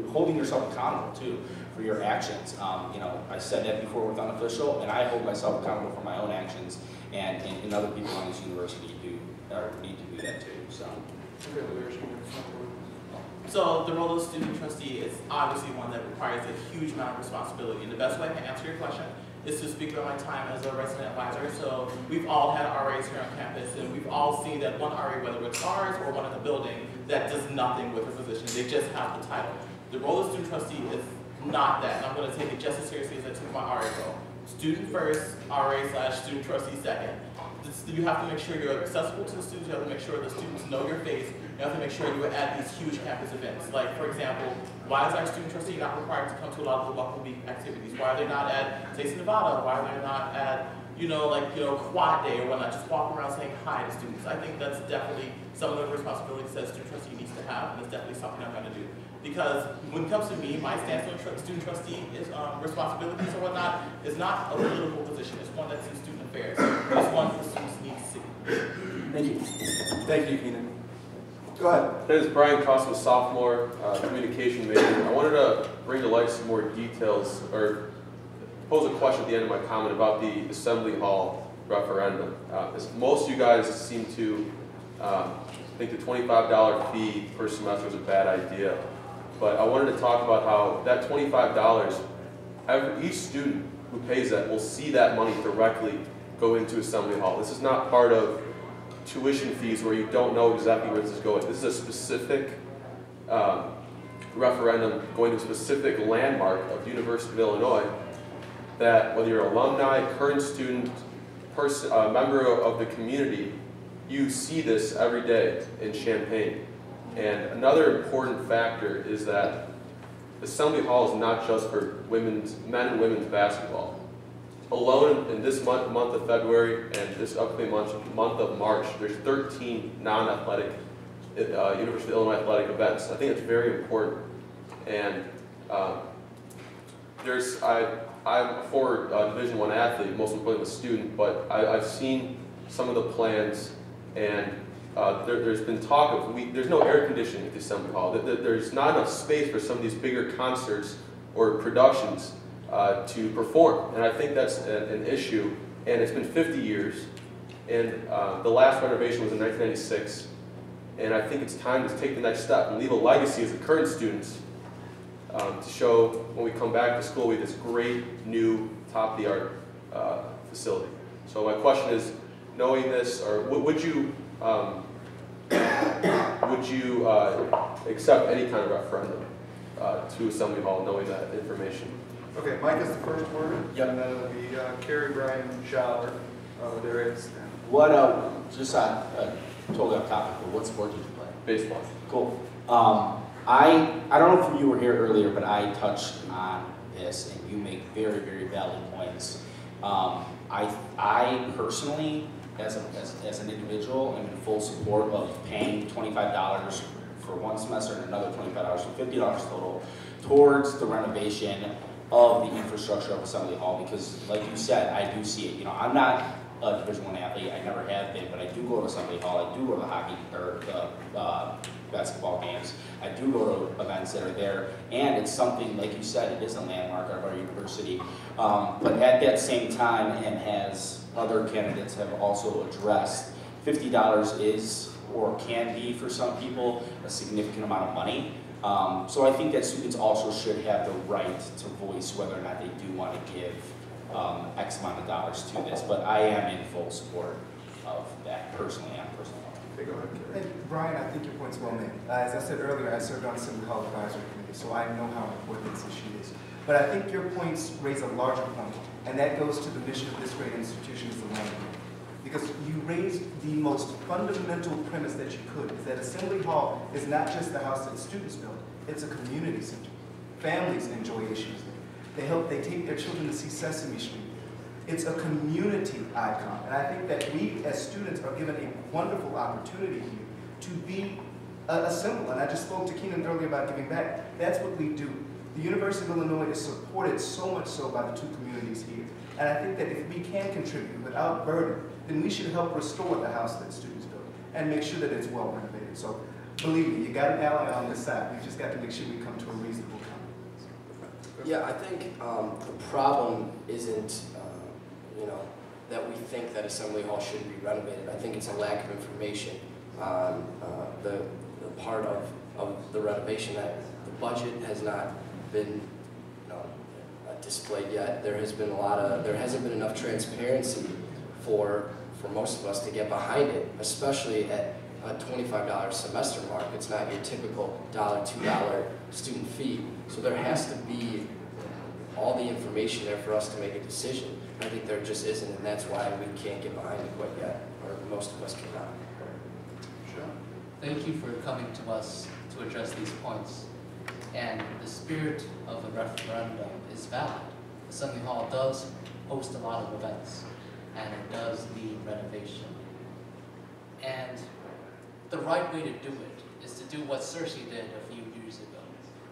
holding yourself accountable too for your actions. You know, I said that before with unofficial, and I hold myself accountable for my own actions, and other people on this university do or need to do that too.
So the role of student trustee is obviously one that requires a huge amount of responsibility. And the best way I can answer your question is to speak about my time as a resident advisor. So we've all had RAs here on campus, and we've all seen that one RA, whether it's ours or one in the building, that does nothing with the position. They just have the title. The role of student trustee is not that, and I'm going to take it just as seriously as I took my RA role. Student first, RA/student trustee second. You have to make sure you're accessible to the students. You have to make sure the students know your face. You have to make sure you're at these huge campus events. Like, for example, why is our student trustee not required to come to a lot of the Welcome Week activities? Why are they not at Taste of Nevada? Why are they not at, Quad Day or whatnot? Just walking around saying hi to students. I think that's definitely some of the responsibilities that a student trustee needs to have, and it's definitely something I'm going to do. Because when it comes to me, my stance on student trustee is, responsibilities or whatnot is not a political position. It's one that's in student affairs. It's one the students need to see.
Thank you. Thank you, Keenan.
Go ahead.
My name is Brian Cosmo, sophomore, communication major. I wanted to bring to light some more details, or pose a question at the end of my comment about the Assembly Hall referendum. As most of you guys seem to think the $25 fee per semester is a bad idea. But I wanted to talk about how that $25, each student who pays that will see that money directly go into Assembly Hall. This is not part of tuition fees where you don't know exactly where this is going. This is a specific referendum going to a specific landmark of the University of Illinois that whether you're an alumni, current student, member of the community, you see this every day in Champaign. And another important factor is that Assembly Hall is not just for men and women's basketball. Alone in this month of February and this upcoming month of March, there's 13 non-athletic University of Illinois athletic events. I think it's very important. And I'm a former Division I athlete, most importantly a student, but I've seen some of the plans, and there's been talk of, there's no air conditioning at the Assembly Hall. There's not enough space for some of these bigger concerts or productions to perform. And I think that's an issue. And it's been 50 years. And the last renovation was in 1996. And I think it's time to take the next step and leave a legacy as the current students to show when we come back to school we have this great new top-of-the-art facility. So my question is, knowing this, or would you would you accept any kind of referendum to Assembly Hall, knowing that information?
Okay, Mike is the first word.
Yep.
And then it'll be Carrie, Brian, Schaller, Darius, and
What, just totally off topic, but what sport did you play?
Baseball.
Cool. I don't know if you were here earlier, but I touched on this, and you make very, very valid points. I personally, as an individual, am in full support of paying $25 for one semester and another $25, so $50 total, towards the renovation of the infrastructure of Assembly Hall, because like you said, I do see it. You know, I'm not a Division I athlete, I never have been, but I do go to Assembly Hall, I do go to the hockey, or the basketball games, I do go to events that are there, and it's something, like you said, it is a landmark of our university. But at that same time, and as other candidates have also addressed, $50 is, or can be for some people, a significant amount of money. So I think that students also should have the right to voice whether or not they do want to give X amount of dollars to this, but I am in full support of that personally.
okay, go ahead, Carrie.
And Brian, I think your point's well made. As I said earlier, I served on Assembly Hall Advisory Committee, so I know how important this issue is. But I think your points raise a larger point, and that goes to the mission of this great institution as a land grant. Because you raised the most fundamental premise that you could, is that Assembly Hall is not just the house that students build, it's a community center. Families enjoy issues there. They take their children to see Sesame Street. It's a community icon. And I think that we as students are given a wonderful opportunity here to be a symbol. And I just spoke to Keenan earlier about giving back. That's what we do. The University of Illinois is supported so much so by the two communities here. And I think that if we can contribute without burden, then we should help restore the house that students build and make sure that it's well renovated. So believe me, you got an ally on this side. We just got to make sure we come to a reasonable compromise.
Yeah, I think the problem isn't, that we think that Assembly Hall should be renovated. I think it's a lack of information on the part of the renovation. That the budget has not been displayed yet. There hasn't been enough transparency for most of us to get behind it, especially at a $25 semester mark. It's not your typical $1, $2 student fee. So there has to be all the information there for us to make a decision. I think there just isn't, and that's why we can't get behind it quite yet, or most of us cannot.
Sure.
Thank you for coming to us to address these points. And the spirit of the referendum is valid. Assembly Hall does host a lot of events, and it does need renovation. And the right way to do it is to do what Cersei did a few years ago,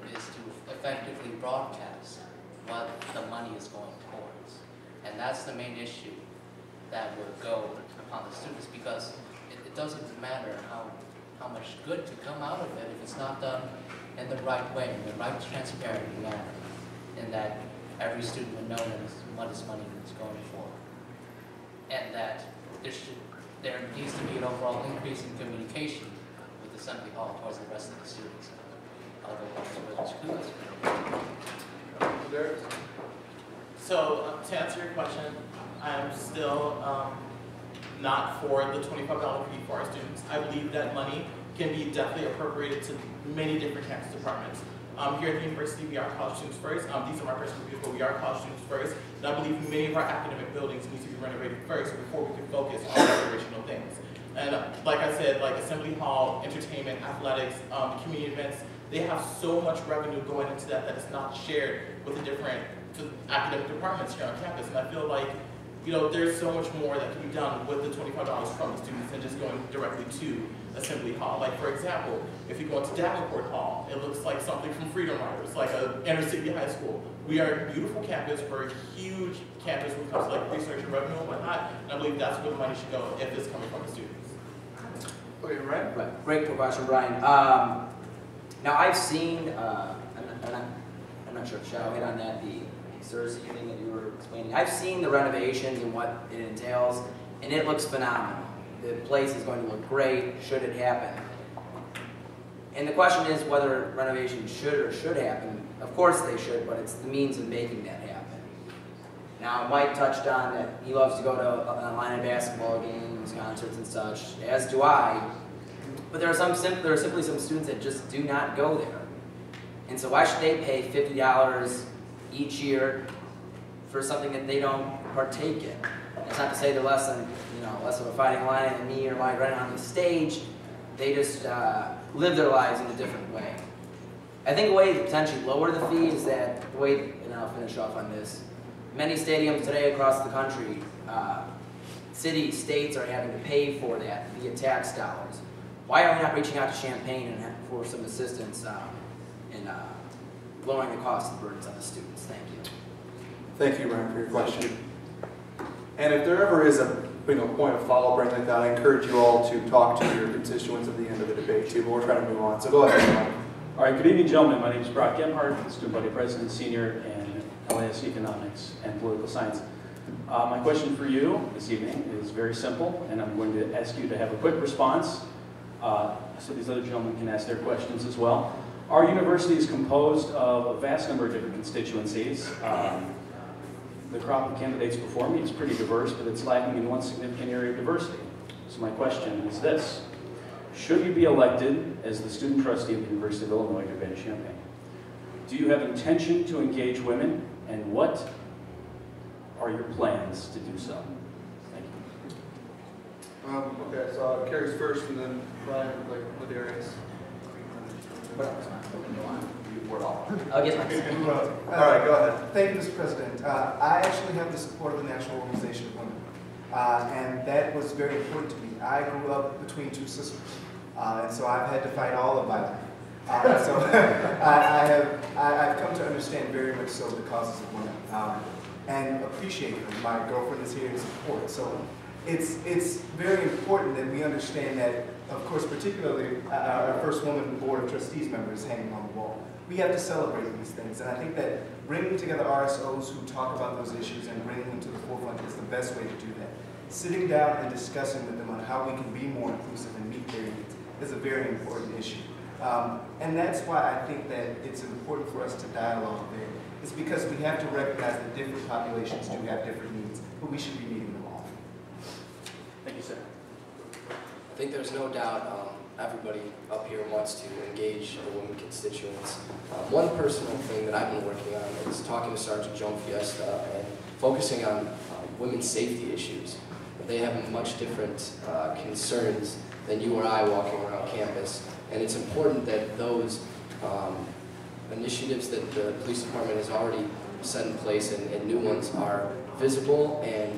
is to effectively broadcast what the money is going towards. And that's the main issue that will go upon the students, because it doesn't matter how much good could come out of it if it's not done in the right way, in the right transparent manner, in that every student would know what his money is going for. And that there needs to be an overall increase in communication with Assembly Hall towards the rest of the students.
So to answer your question, I'm still not for the $25 fee for our students. I believe that money can be definitely appropriated to many different campus departments. Here at the university, we are college students first. These are my personal views, but we are college students first. And I believe many of our academic buildings need to be renovated first before we can focus on operational things. And like I said, like Assembly Hall, entertainment, athletics, community events, they have so much revenue going into that is not shared with the different academic departments here on campus. And I feel like, there's so much more that can be done with the $25 from the students than just going directly to Assembly Hall. Like, for example, if you go into Davenport Hall, it looks like something from Freedom Riders, like an inner city high school. We are a beautiful campus. We're a huge campus when it comes to like research and revenue and whatnot. And I believe that's where the money should go if it's coming from the students.
Okay, right?
Great question, Brian. Now I've seen, I'm not sure if Shao hit on that, the Cersei thing that you were explaining. I've seen the renovations and what it entails, and it looks phenomenal. The place is going to look great, should it happen. And the question is whether renovation should happen. Of course they should, but it's the means of making that happen. Now, Mike touched on that he loves to go to online basketball games, concerts and such, as do I. But there are simply some students that just do not go there. And so why should they pay $50 each year for something that they don't partake in? It's not to say they're less of a fighting lion than me or Mike right on the stage. They just live their lives in a different way. I think a way to potentially lower the fee is that the way, and I'll finish off on this, many stadiums today across the country, cities, states are having to pay for that via tax dollars. Why are we not reaching out to Champaign and for some assistance in lowering the cost of burdens on the students? Thank you.
Thank you, Ryan, for your question. And if there ever is a point of follow-up or anything like that, I encourage you all to talk to your constituents at the end of the debate too, but we're trying to move on. So go ahead, Mike.
All right, good evening, gentlemen. My name is Brock Gemhardt, student body president, senior in LAS Economics and Political Science. My question for you this evening is very simple, and I'm going to ask you to have a quick response so these other gentlemen can ask their questions as well. Our university is composed of a vast number of different constituencies. The crop of candidates before me is pretty diverse, but it's lacking in one significant area of diversity. So my question is this. Should you be elected as the student trustee of the University of Illinois at Urbana-Champaign, do you have intention to engage women, and what are your plans to do so? Thank you.
Okay, so Carrie's first, and then Brian, with Darius.
I'll get my
All right, go ahead.
Thank you, Mr. President. I actually have the support of the National Organization of Women, and that was very important to me. I grew up between two sisters, and so I've had to fight all of my life. So I've come to understand very much so the causes of women, and appreciate them. My girlfriend is here to support. So it's very important that we understand that, of course, particularly our first woman Board of Trustees member is hanging on the wall. We have to celebrate these things, and I think that bringing together RSOs who talk about those issues and bringing them to the forefront is the best way to do that. Sitting down and discussing with them on how we can be more inclusive and meet their needs is a very important issue. And that's why I think that it's important for us to dialogue there. It's because we have to recognize that different populations do have different needs, but we should be meeting them all.
Thank you, sir.
I think there's no doubt everybody up here wants to engage the women constituents. One personal thing that I've been working on is talking to Sergeant Joan Fiesta and focusing on women's safety issues. They have much different concerns than you or I walking around campus, and it's important that those initiatives that the police department has already set in place and new ones are visible and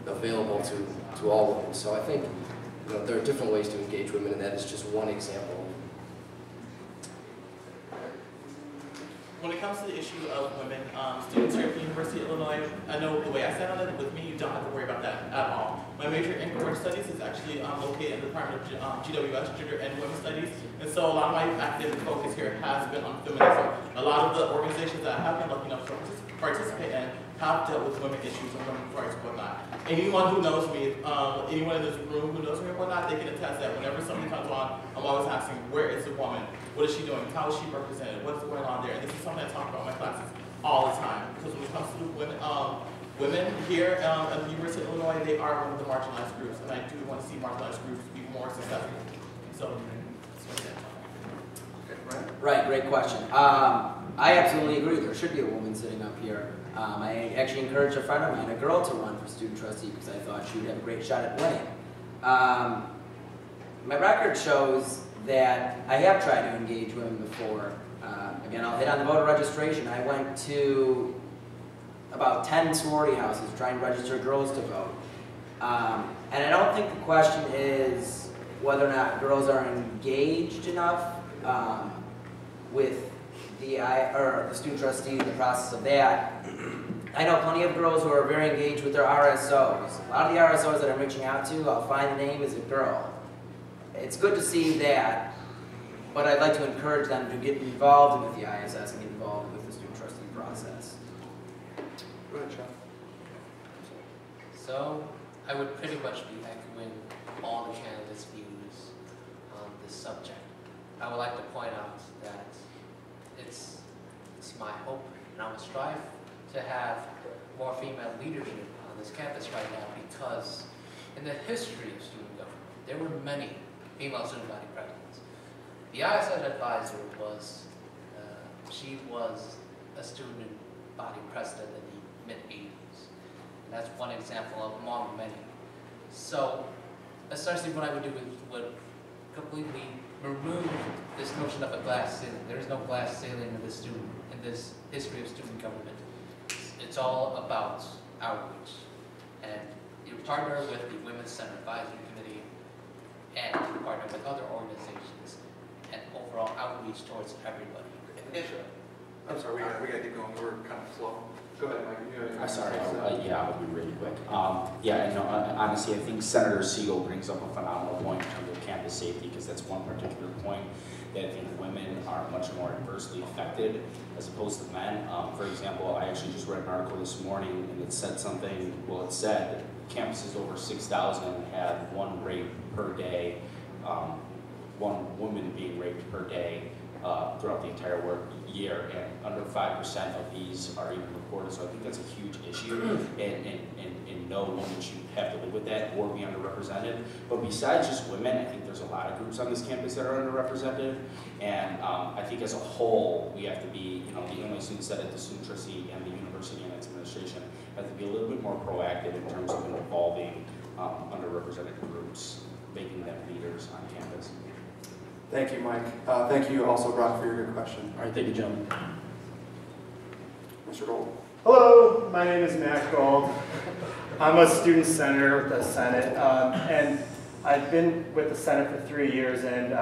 available to all women. So I think there are different ways to engage women, and that is just one example.
When it comes to the issue of women students here at the University of Illinois, I know the way I stand on it, with me, you don't have to worry about that at all. My major in Foreign Studies is actually located in the Department of GWS, Gender and Women's Studies, and so a lot of my academic focus here has been on feminism. A lot of the organizations that I have been lucky enough to participate in have dealt with women issues and women's rights and whatnot. Anyone who knows me, anyone in this room who knows me or whatnot, they can attest that whenever something comes on, I'm always asking, where is the woman? What is she doing? How is she represented? What's going on there? And this is something I talk about in my classes all the time. Because when it comes to women, women here at the University of Illinois, they are one of the marginalized groups, and I do want to see marginalized groups be more successful. So, that's what
Right, great question. I absolutely agree. There should be a woman sitting up here. I actually encouraged a friend of mine, a girl, to run for student trustee because I thought she would have a great shot at winning. My record shows that I have tried to engage women before. Again, I'll hit on the voter registration. I went to about 10 sorority houses trying to register girls to vote. And I don't think the question is whether or not girls are engaged enough with the student trustee in the process of that. I know plenty of girls who are very engaged with their RSOs. A lot of the RSOs that I'm reaching out to, I'll find the name is a girl. It's good to see that, but I'd like to encourage them to get involved with the ISS and get involved with the student trustee process.
Go ahead, Sean.
So, I would pretty much be echoing all the candidates' views on this subject. I would like to point out that it's my hope, and I will strive to have more female leadership on this campus right now, because in the history of student government, there were many female student body presidents. The ISS advisor was, she was a student body president in the mid-80s. And that's one example among many. So essentially what I would do would completely remove this notion of a glass ceiling. There is no glass ceiling in this history of student government. It's all about outreach. And you partner with the Women's Center Advisory Committee and you partner with other organizations and overall outreach towards everybody.
I'm sorry, we gotta get going. We're kind of slow. Go ahead, Mike.
I'm sorry. Yeah, I'll be really quick. Yeah, and honestly, I think Senator Siegal brings up a phenomenal point in terms of campus safety, because that's one particular point that I think women are much more adversely affected as opposed to men. For example, I actually just read an article this morning, and it said something. Well, it said campuses over 6,000 had one rape per day, one woman being raped per day throughout the entire work year, and under 5% of these are even reported. So I think that's a huge issue, and no woman should have to live with that or be underrepresented. But besides just women, I think there's a lot of groups on this campus that are underrepresented, and I think as a whole, we have to be, the Illinois Student Senate, the Student Trustee, and the university and its administration have to be a little bit more proactive in terms of involving underrepresented groups, making them leaders on campus.
Thank you, Mike. Thank you also, Brock, for your good question.
All right, thank you, gentlemen.
Mr. Gold.
Hello, my name is Matt Gold. I'm a student senator with the Senate, and I've been with the Senate for 3 years, and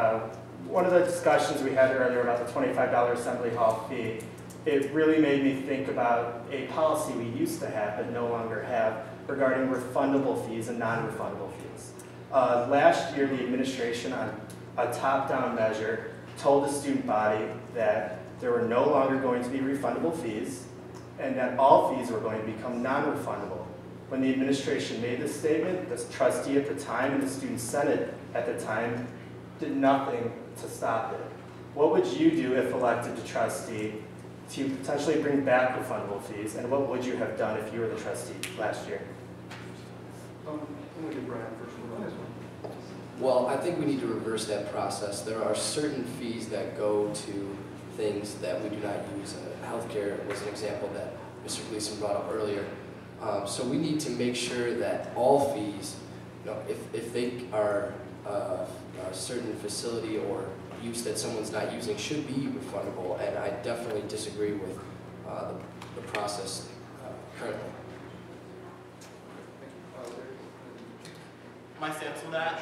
one of the discussions we had earlier about the $25 Assembly Hall fee, it really made me think about a policy we used to have but no longer have regarding refundable fees and non-refundable fees. Last year, the administration on a top-down measure told the student body that there were no longer going to be refundable fees and that all fees were going to become non-refundable. When the administration made this statement, the trustee at the time and the student senate at the time did nothing to stop it. What would you do if elected to trustee to potentially bring back refundable fees, and what would you have done if you were the trustee last year?
We'll do Brian first.
Well, I think we need to reverse that process. There are certain fees that go to things that we do not use. Healthcare was an example that Mr. Gleason brought up earlier. So we need to make sure that all fees, if they are a certain facility or use that someone's not using, should be refundable. And I definitely disagree with the process currently.
My stance on that,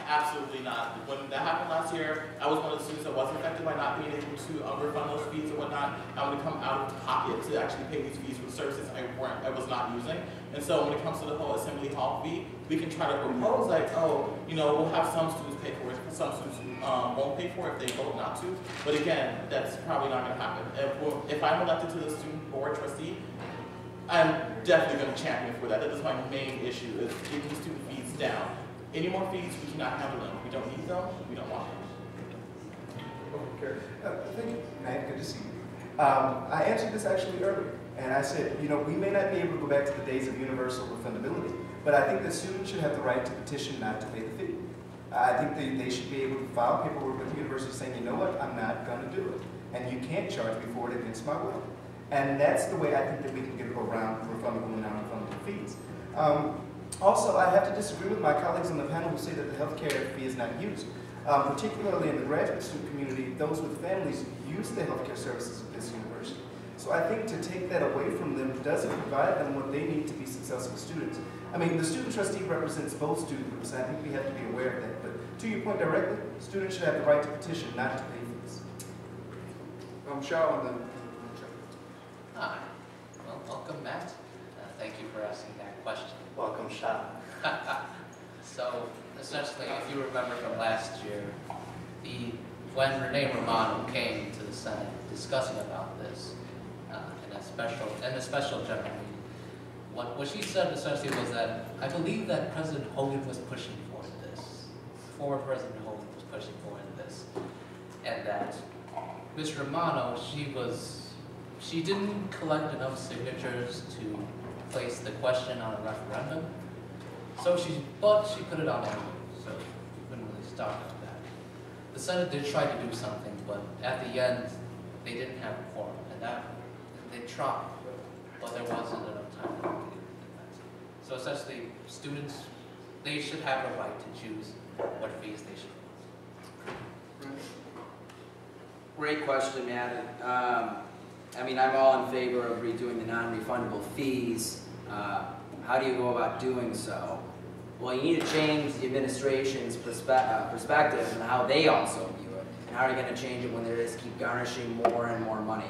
absolutely not. When that happened last year, I was one of the students that wasn't affected by not being able to refund those fees or whatnot. I would come out of pocket to actually pay these fees for services I was not using. And so when it comes to the whole Assembly Hall fee, we can try to propose like, we'll have some students pay for it, some students won't pay for it if they vote not to. But again, that's probably not going to happen. If I'm elected to the student board trustee, I'm definitely going to champion for that. That is my main issue, is getting the student fees down. Any more fees, we cannot handle them. We don't need them, we don't want them.
Thank you, Matt. Good to see you. I answered this actually earlier, and I said, we may not be able to go back to the days of universal refundability, but I think the students should have the right to petition not to pay the fee. I think they should be able to file paperwork with the university saying, you know what, I'm not going to do it, and you can't charge me for it against my will. And that's the way I think that we can get around refundable and non-refundable fees. Also, I have to disagree with my colleagues on the panel who say that the healthcare fee is not used. Particularly in the graduate student community, those with families use the healthcare services of this university. So I think to take that away from them doesn't provide them what they need to be successful students. I mean, the student trustee represents both student groups, and I think we have to be aware of that. But to your point directly, students should have the right to petition, not to pay fees.
Shao, and then.
Hi. Well, welcome, Matt. Thank you for asking that question.
Welcome, Shao.
So, essentially, if you remember from last year, when Renee Romano came to the Senate discussing about this in a special general meeting, what she said essentially was that I believe that President Hogan was pushing for this. Former President Hogan was pushing for this, and that Ms. Romano, she didn't collect enough signatures to place the question on a referendum, but she put it on anyway, so we couldn't really start with that. The Senate did try to do something, but at the end, they didn't have a quorum, and that they tried, but there wasn't enough time to do that. So essentially, students, they should have a right to choose what fees they should.
Great question, Matt. I mean, I'm all in favor of redoing the non-refundable fees. How do you go about doing so? Well, you need to change the administration's perspective and how they also view it. And how are you going to change it when they just keep garnishing more and more money?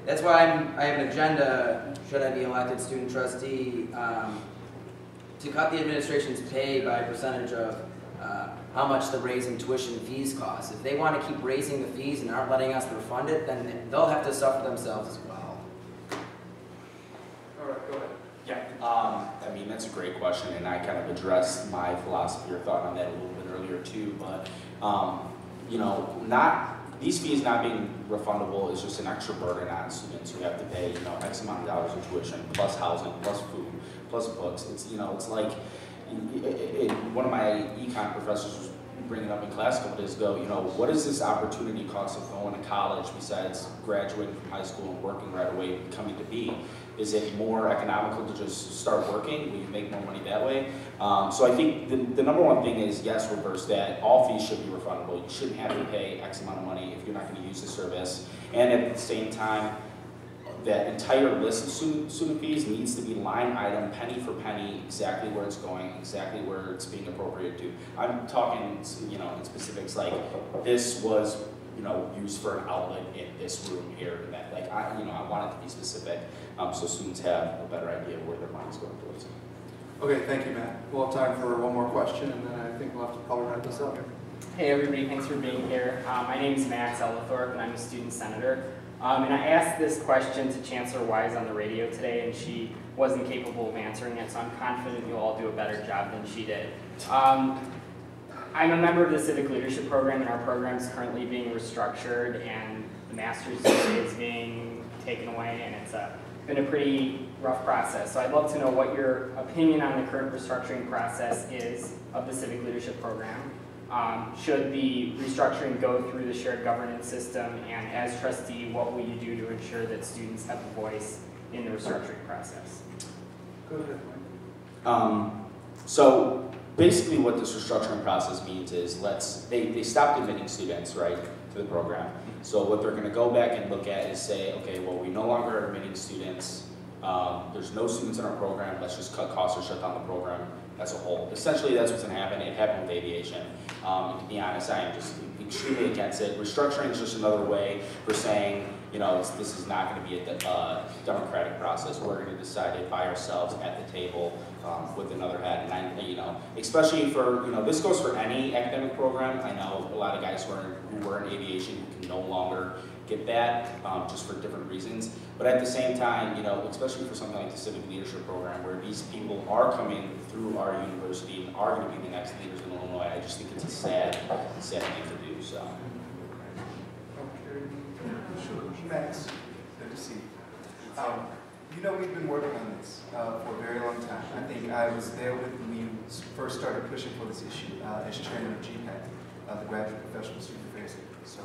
That's why I have an agenda, should I be elected student trustee, to cut the administration's pay by a percentage of how much the raising tuition fees cost. If they want to keep raising the fees and aren't letting us refund it, then they'll have to suffer themselves as well.
All right, go ahead.
Yeah, I mean, that's a great question, and I kind of addressed my philosophy or thought on that a little bit earlier too, but, you know, these fees not being refundable is just an extra burden on students who have to pay, you know, X amount of dollars in tuition, plus housing, plus food, plus books. It's, you know, it's like, one of my econ professors was bringing up in class a couple days ago, you know, what is this opportunity cost of going to college besides graduating from high school and working right away and coming to be? Is it more economical to just start working? Will you make more money that way? So I think the number one thing is, yes, reverse that. All fees should be refundable. You shouldn't have to pay X amount of money if you're not going to use the service. And at the same time, that entire list of student fees needs to be line item, penny for penny, exactly where it's going, exactly where it's being appropriated to. I'm talking, you know, in specifics like this was, you know, used for an outlet in this room here and that. Like, I want it to be specific, so students have a better idea where their money's going towards.
Okay, thank you, Matt. We'll have time for one more question, and then I think we'll have to probably wrap this up.
Hey everybody, thanks for being here. My name is Max Ellithorpe, and I'm a student senator. And I asked this question to Chancellor Wise on the radio today, and she wasn't capable of answering it, so I'm confident you'll all do a better job than she did. I'm a member of the Civic Leadership Program, and our program is currently being restructured, and the master's degree is being taken away, and it's been a pretty rough process. So I'd love to know what your opinion on the current restructuring process is of the Civic Leadership Program. Should the restructuring go through the shared governance system, and as trustee, what will you do to ensure that students have a voice in the restructuring process?
Go ahead, Mike.
So basically what this restructuring process means is they stopped admitting students, right, to the program. So what they're going to go back and look at is say, okay, well, we no longer are admitting students. There's no students in our program. Let's just cut costs or shut down the program as a whole. Essentially, that's what's going to happen. It happened with aviation. And to be honest, I am just extremely against it. Restructuring is just another way for saying, you know, this is not going to be a democratic process. We're going to decide it by ourselves at the table with another hat. And you know, especially for, you know, this goes for any academic program. I know a lot of guys who were in aviation who can no longer get that just for different reasons. But at the same time, you know, especially for something like the Civic Leadership Program, where these people are coming through our university and are going to be the next leaders in Illinois, I just think it's a sad thing to do. So.
Max, good to see you. You know, we've been working on this for a very long time. I think I was there when we first started pushing for this issue as chairman of GPAC, the Graduate Professional Student Affairs Committee. So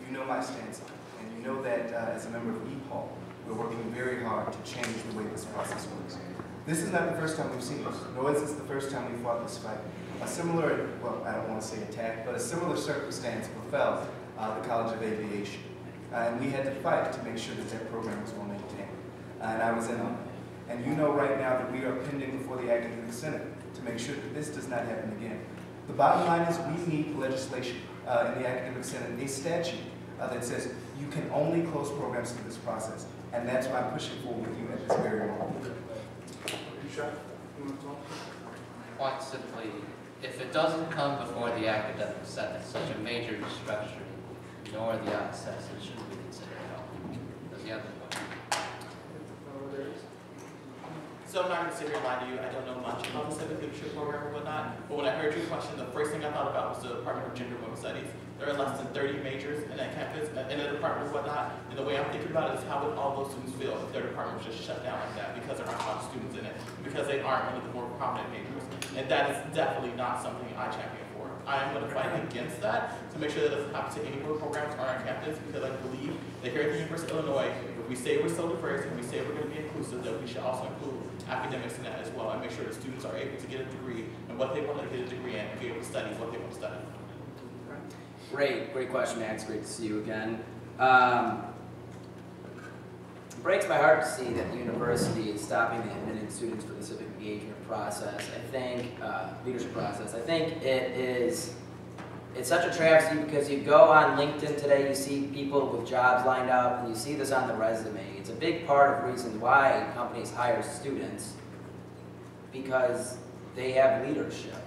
you know my stance on it. And you know that as a member of EPAL, we're working very hard to change the way this process works. This is not the first time we've seen this, nor is this the first time we fought this fight. A similar, well, I don't want to say attack, but a similar circumstance befell the College of Aviation. And we had to fight to make sure that that program was well maintained. And I was in on it. And you know right now that we are pending before the Academic Senate to make sure that this does not happen again. The bottom line is we need legislation in the Academic Senate, a statute that says you can only close programs through this process. And that's why I'm pushing forward with you at this very moment.
Quite simply, if it doesn't come before the Academic Senate, such a major restructuring, nor the access, it should be considered at all. Does the other one?
So I'm not going to sit here and lie to you. I don't know much about the Civic Leadership Program or whatnot, but when I heard your question, the first thing I thought about was the Department of Gender and Women's Studies. There are less than 30 majors in that campus, in the department or whatnot, and the way I'm thinking about it is how would all those students feel if their department was just shut down like that because there aren't a lot of students in it, because they aren't one of the more prominent majors. And that is definitely not something I champion for. I am going to fight against that to make sure that it doesn't happen to any of the programs on our campus, because I believe that here at the University of Illinois, if we say we're so diverse and we say we're going to be inclusive, that we should also include academics in that as well, and make sure that students are able to get a degree in what they want to get a degree in and be able to study what they want to study.
Great question, Max. Great to see you again. It breaks my heart to see that the university is stopping the admitting students for the civic engagement process. I think, leadership process. I think it's such a travesty because you go on LinkedIn today, you see people with jobs lined up, and you see this on the resume. It's a big part of the reason why companies hire students, because they have leadership.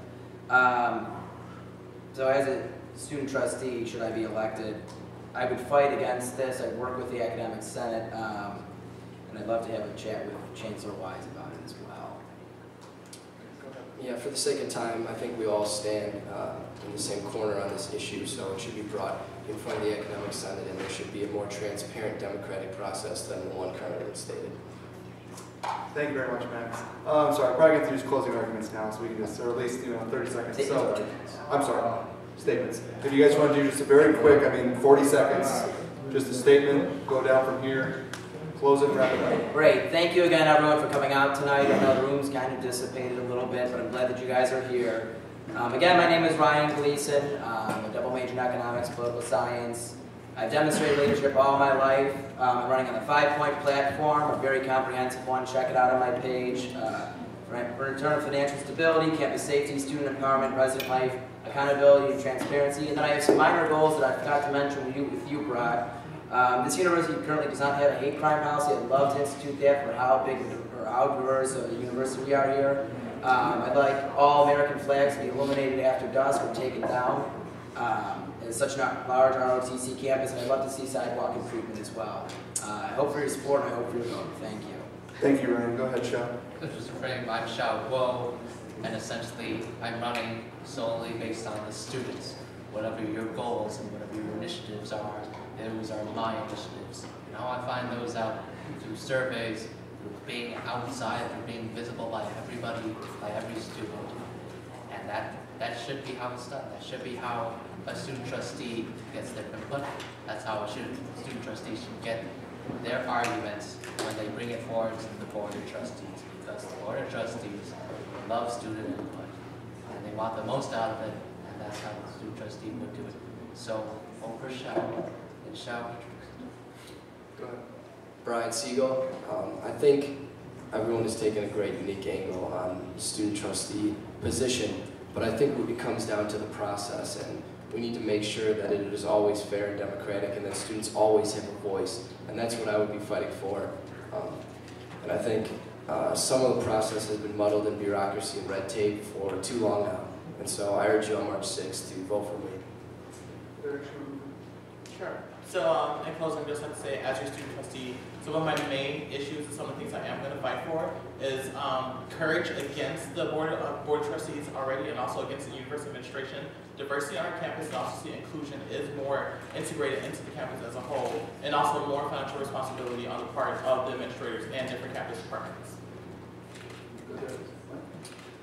So as a student trustee, should I be elected, I would fight against this. I'd work with the academic senate, and I'd love to have a chat with Chancellor Wise about it as well.
Yeah, for the sake of time, I think we all stand in the same corner on this issue, so it should be brought in front of the academic senate, and there should be a more transparent democratic process than the one currently stated.
Thank you very much, Max. I'm sorry, I'm probably going to use closing arguments now, so we can just, or at least, 30 seconds. So, I'm sorry, statements. If you guys want to do just a very quick, 40 seconds, just a statement, go down from here, close it, wrap it up.
Great. Thank you again, everyone, for coming out tonight. I know the room's kind of dissipated a little bit, but I'm glad that you guys are here. Again, my name is Ryan Gleason. I'm a double major in economics, political science. I've demonstrated leadership all my life. I'm running on the 5-point platform, a very comprehensive one. Check it out on my page. For internal financial stability, campus safety, student empowerment, resident life, accountability, and transparency. And then I have some minor goals that I forgot to mention with you, Brock. This university currently does not have a hate crime policy. I'd love to institute that for how big or how diverse of a university we are here. I'd like all American flags to be illuminated after dusk or taken down. It's such a large ROTC campus, and I'd love to see sidewalk improvement as well. I hope for your support, and I hope for your vote. Thank you.
Thank you, Ryan. Go ahead, Shao.
Just to frame, I'm Xiao Guo, and essentially I'm running solely based on the students. Whatever your goals and whatever your initiatives are, those are my initiatives. And how I find those out through surveys, through being outside, through being visible by everybody, by every student. And that should be how it's done. That should be how a student trustee gets their input. That's how a student trustee should get their arguments when they bring it forward to the board of trustees, because the board of trustees love student input and they want the most out of it, and that's how the student trustee would do it. So vote for Xiao and Xiao.
Go ahead.
Brian Siegal. I think everyone has taken a great unique angle on the student trustee position, but I think it comes down to the process, and we need to make sure that it is always fair and democratic, and that students always have a voice, and that's what I would be fighting for. And I think some of the process has been muddled in bureaucracy and red tape for too long now, and so I urge you on March 6th to vote for me.
Sure. So in closing, I'd just like to say, as your student trustee, so one of my main issues and some of the things I am going to fight for is courage against the board of trustees already, and also against the university administration. Diversity on our campus and also see inclusion is more integrated into the campus as a whole, and also more financial responsibility on the part of the administrators and different campus departments.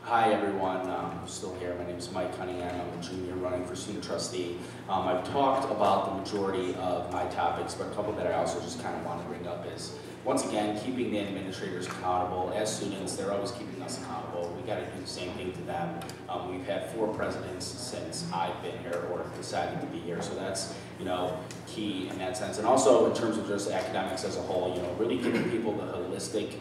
Hi everyone, I'm still here. My name is Mike Cunningham. I'm a junior running for student trustee. I've talked about the majority of my topics, but a couple that I also just kind of want to bring up is, once again, keeping the administrators accountable. As students, they're always keeping us accountable. We got to do the same thing to them. We've had 4 presidents since I've been here or decided to be here, so that's, key in that sense. And also in terms of just academics as a whole, really giving people the holistic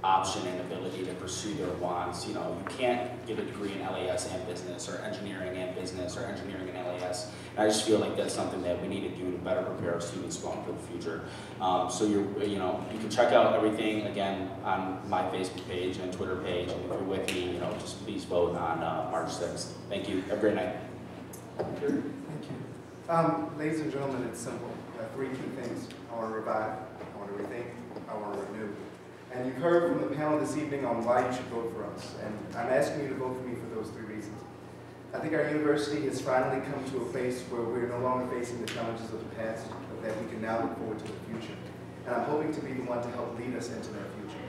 option and ability to pursue their wants. You can't get a degree in LAS and business, or engineering and business, or engineering and LAS. And I just feel like that's something that we need to do to better prepare our students going for the future. So you can check out everything again on my Facebook page and Twitter page. And if you're with me, just please vote on March 6th. Thank you. Have a great night.
Thank you. Ladies and gentlemen, it's simple. 3 key things. I want to revive, I want to rethink, I want to renew. And you've heard from the panel this evening on why you should vote for us, and I'm asking you to vote for me for those 3 reasons. I think our university has finally come to a place where we're no longer facing the challenges of the past, but that we can now look forward to the future. And I'm hoping to be the one to help lead us into that future.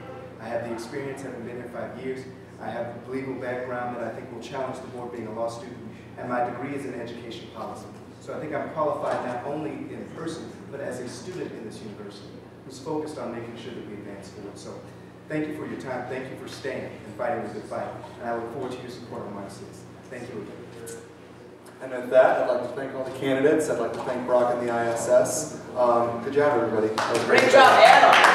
I have the experience, having been here 5 years. I have a legal background that I think will challenge the board being a law student, and my degree is in education policy. So I think I'm qualified not only in person, but as a student in this university who's focused on making sure that we advance forward. So thank you for your time. Thank you for staying and fighting the good fight. And I look forward to your support on March 6th. Thank you again.
And with that, I'd like to thank all the candidates. I'd like to thank Brock and the ISS. Good job, everybody.
Great job, Adam.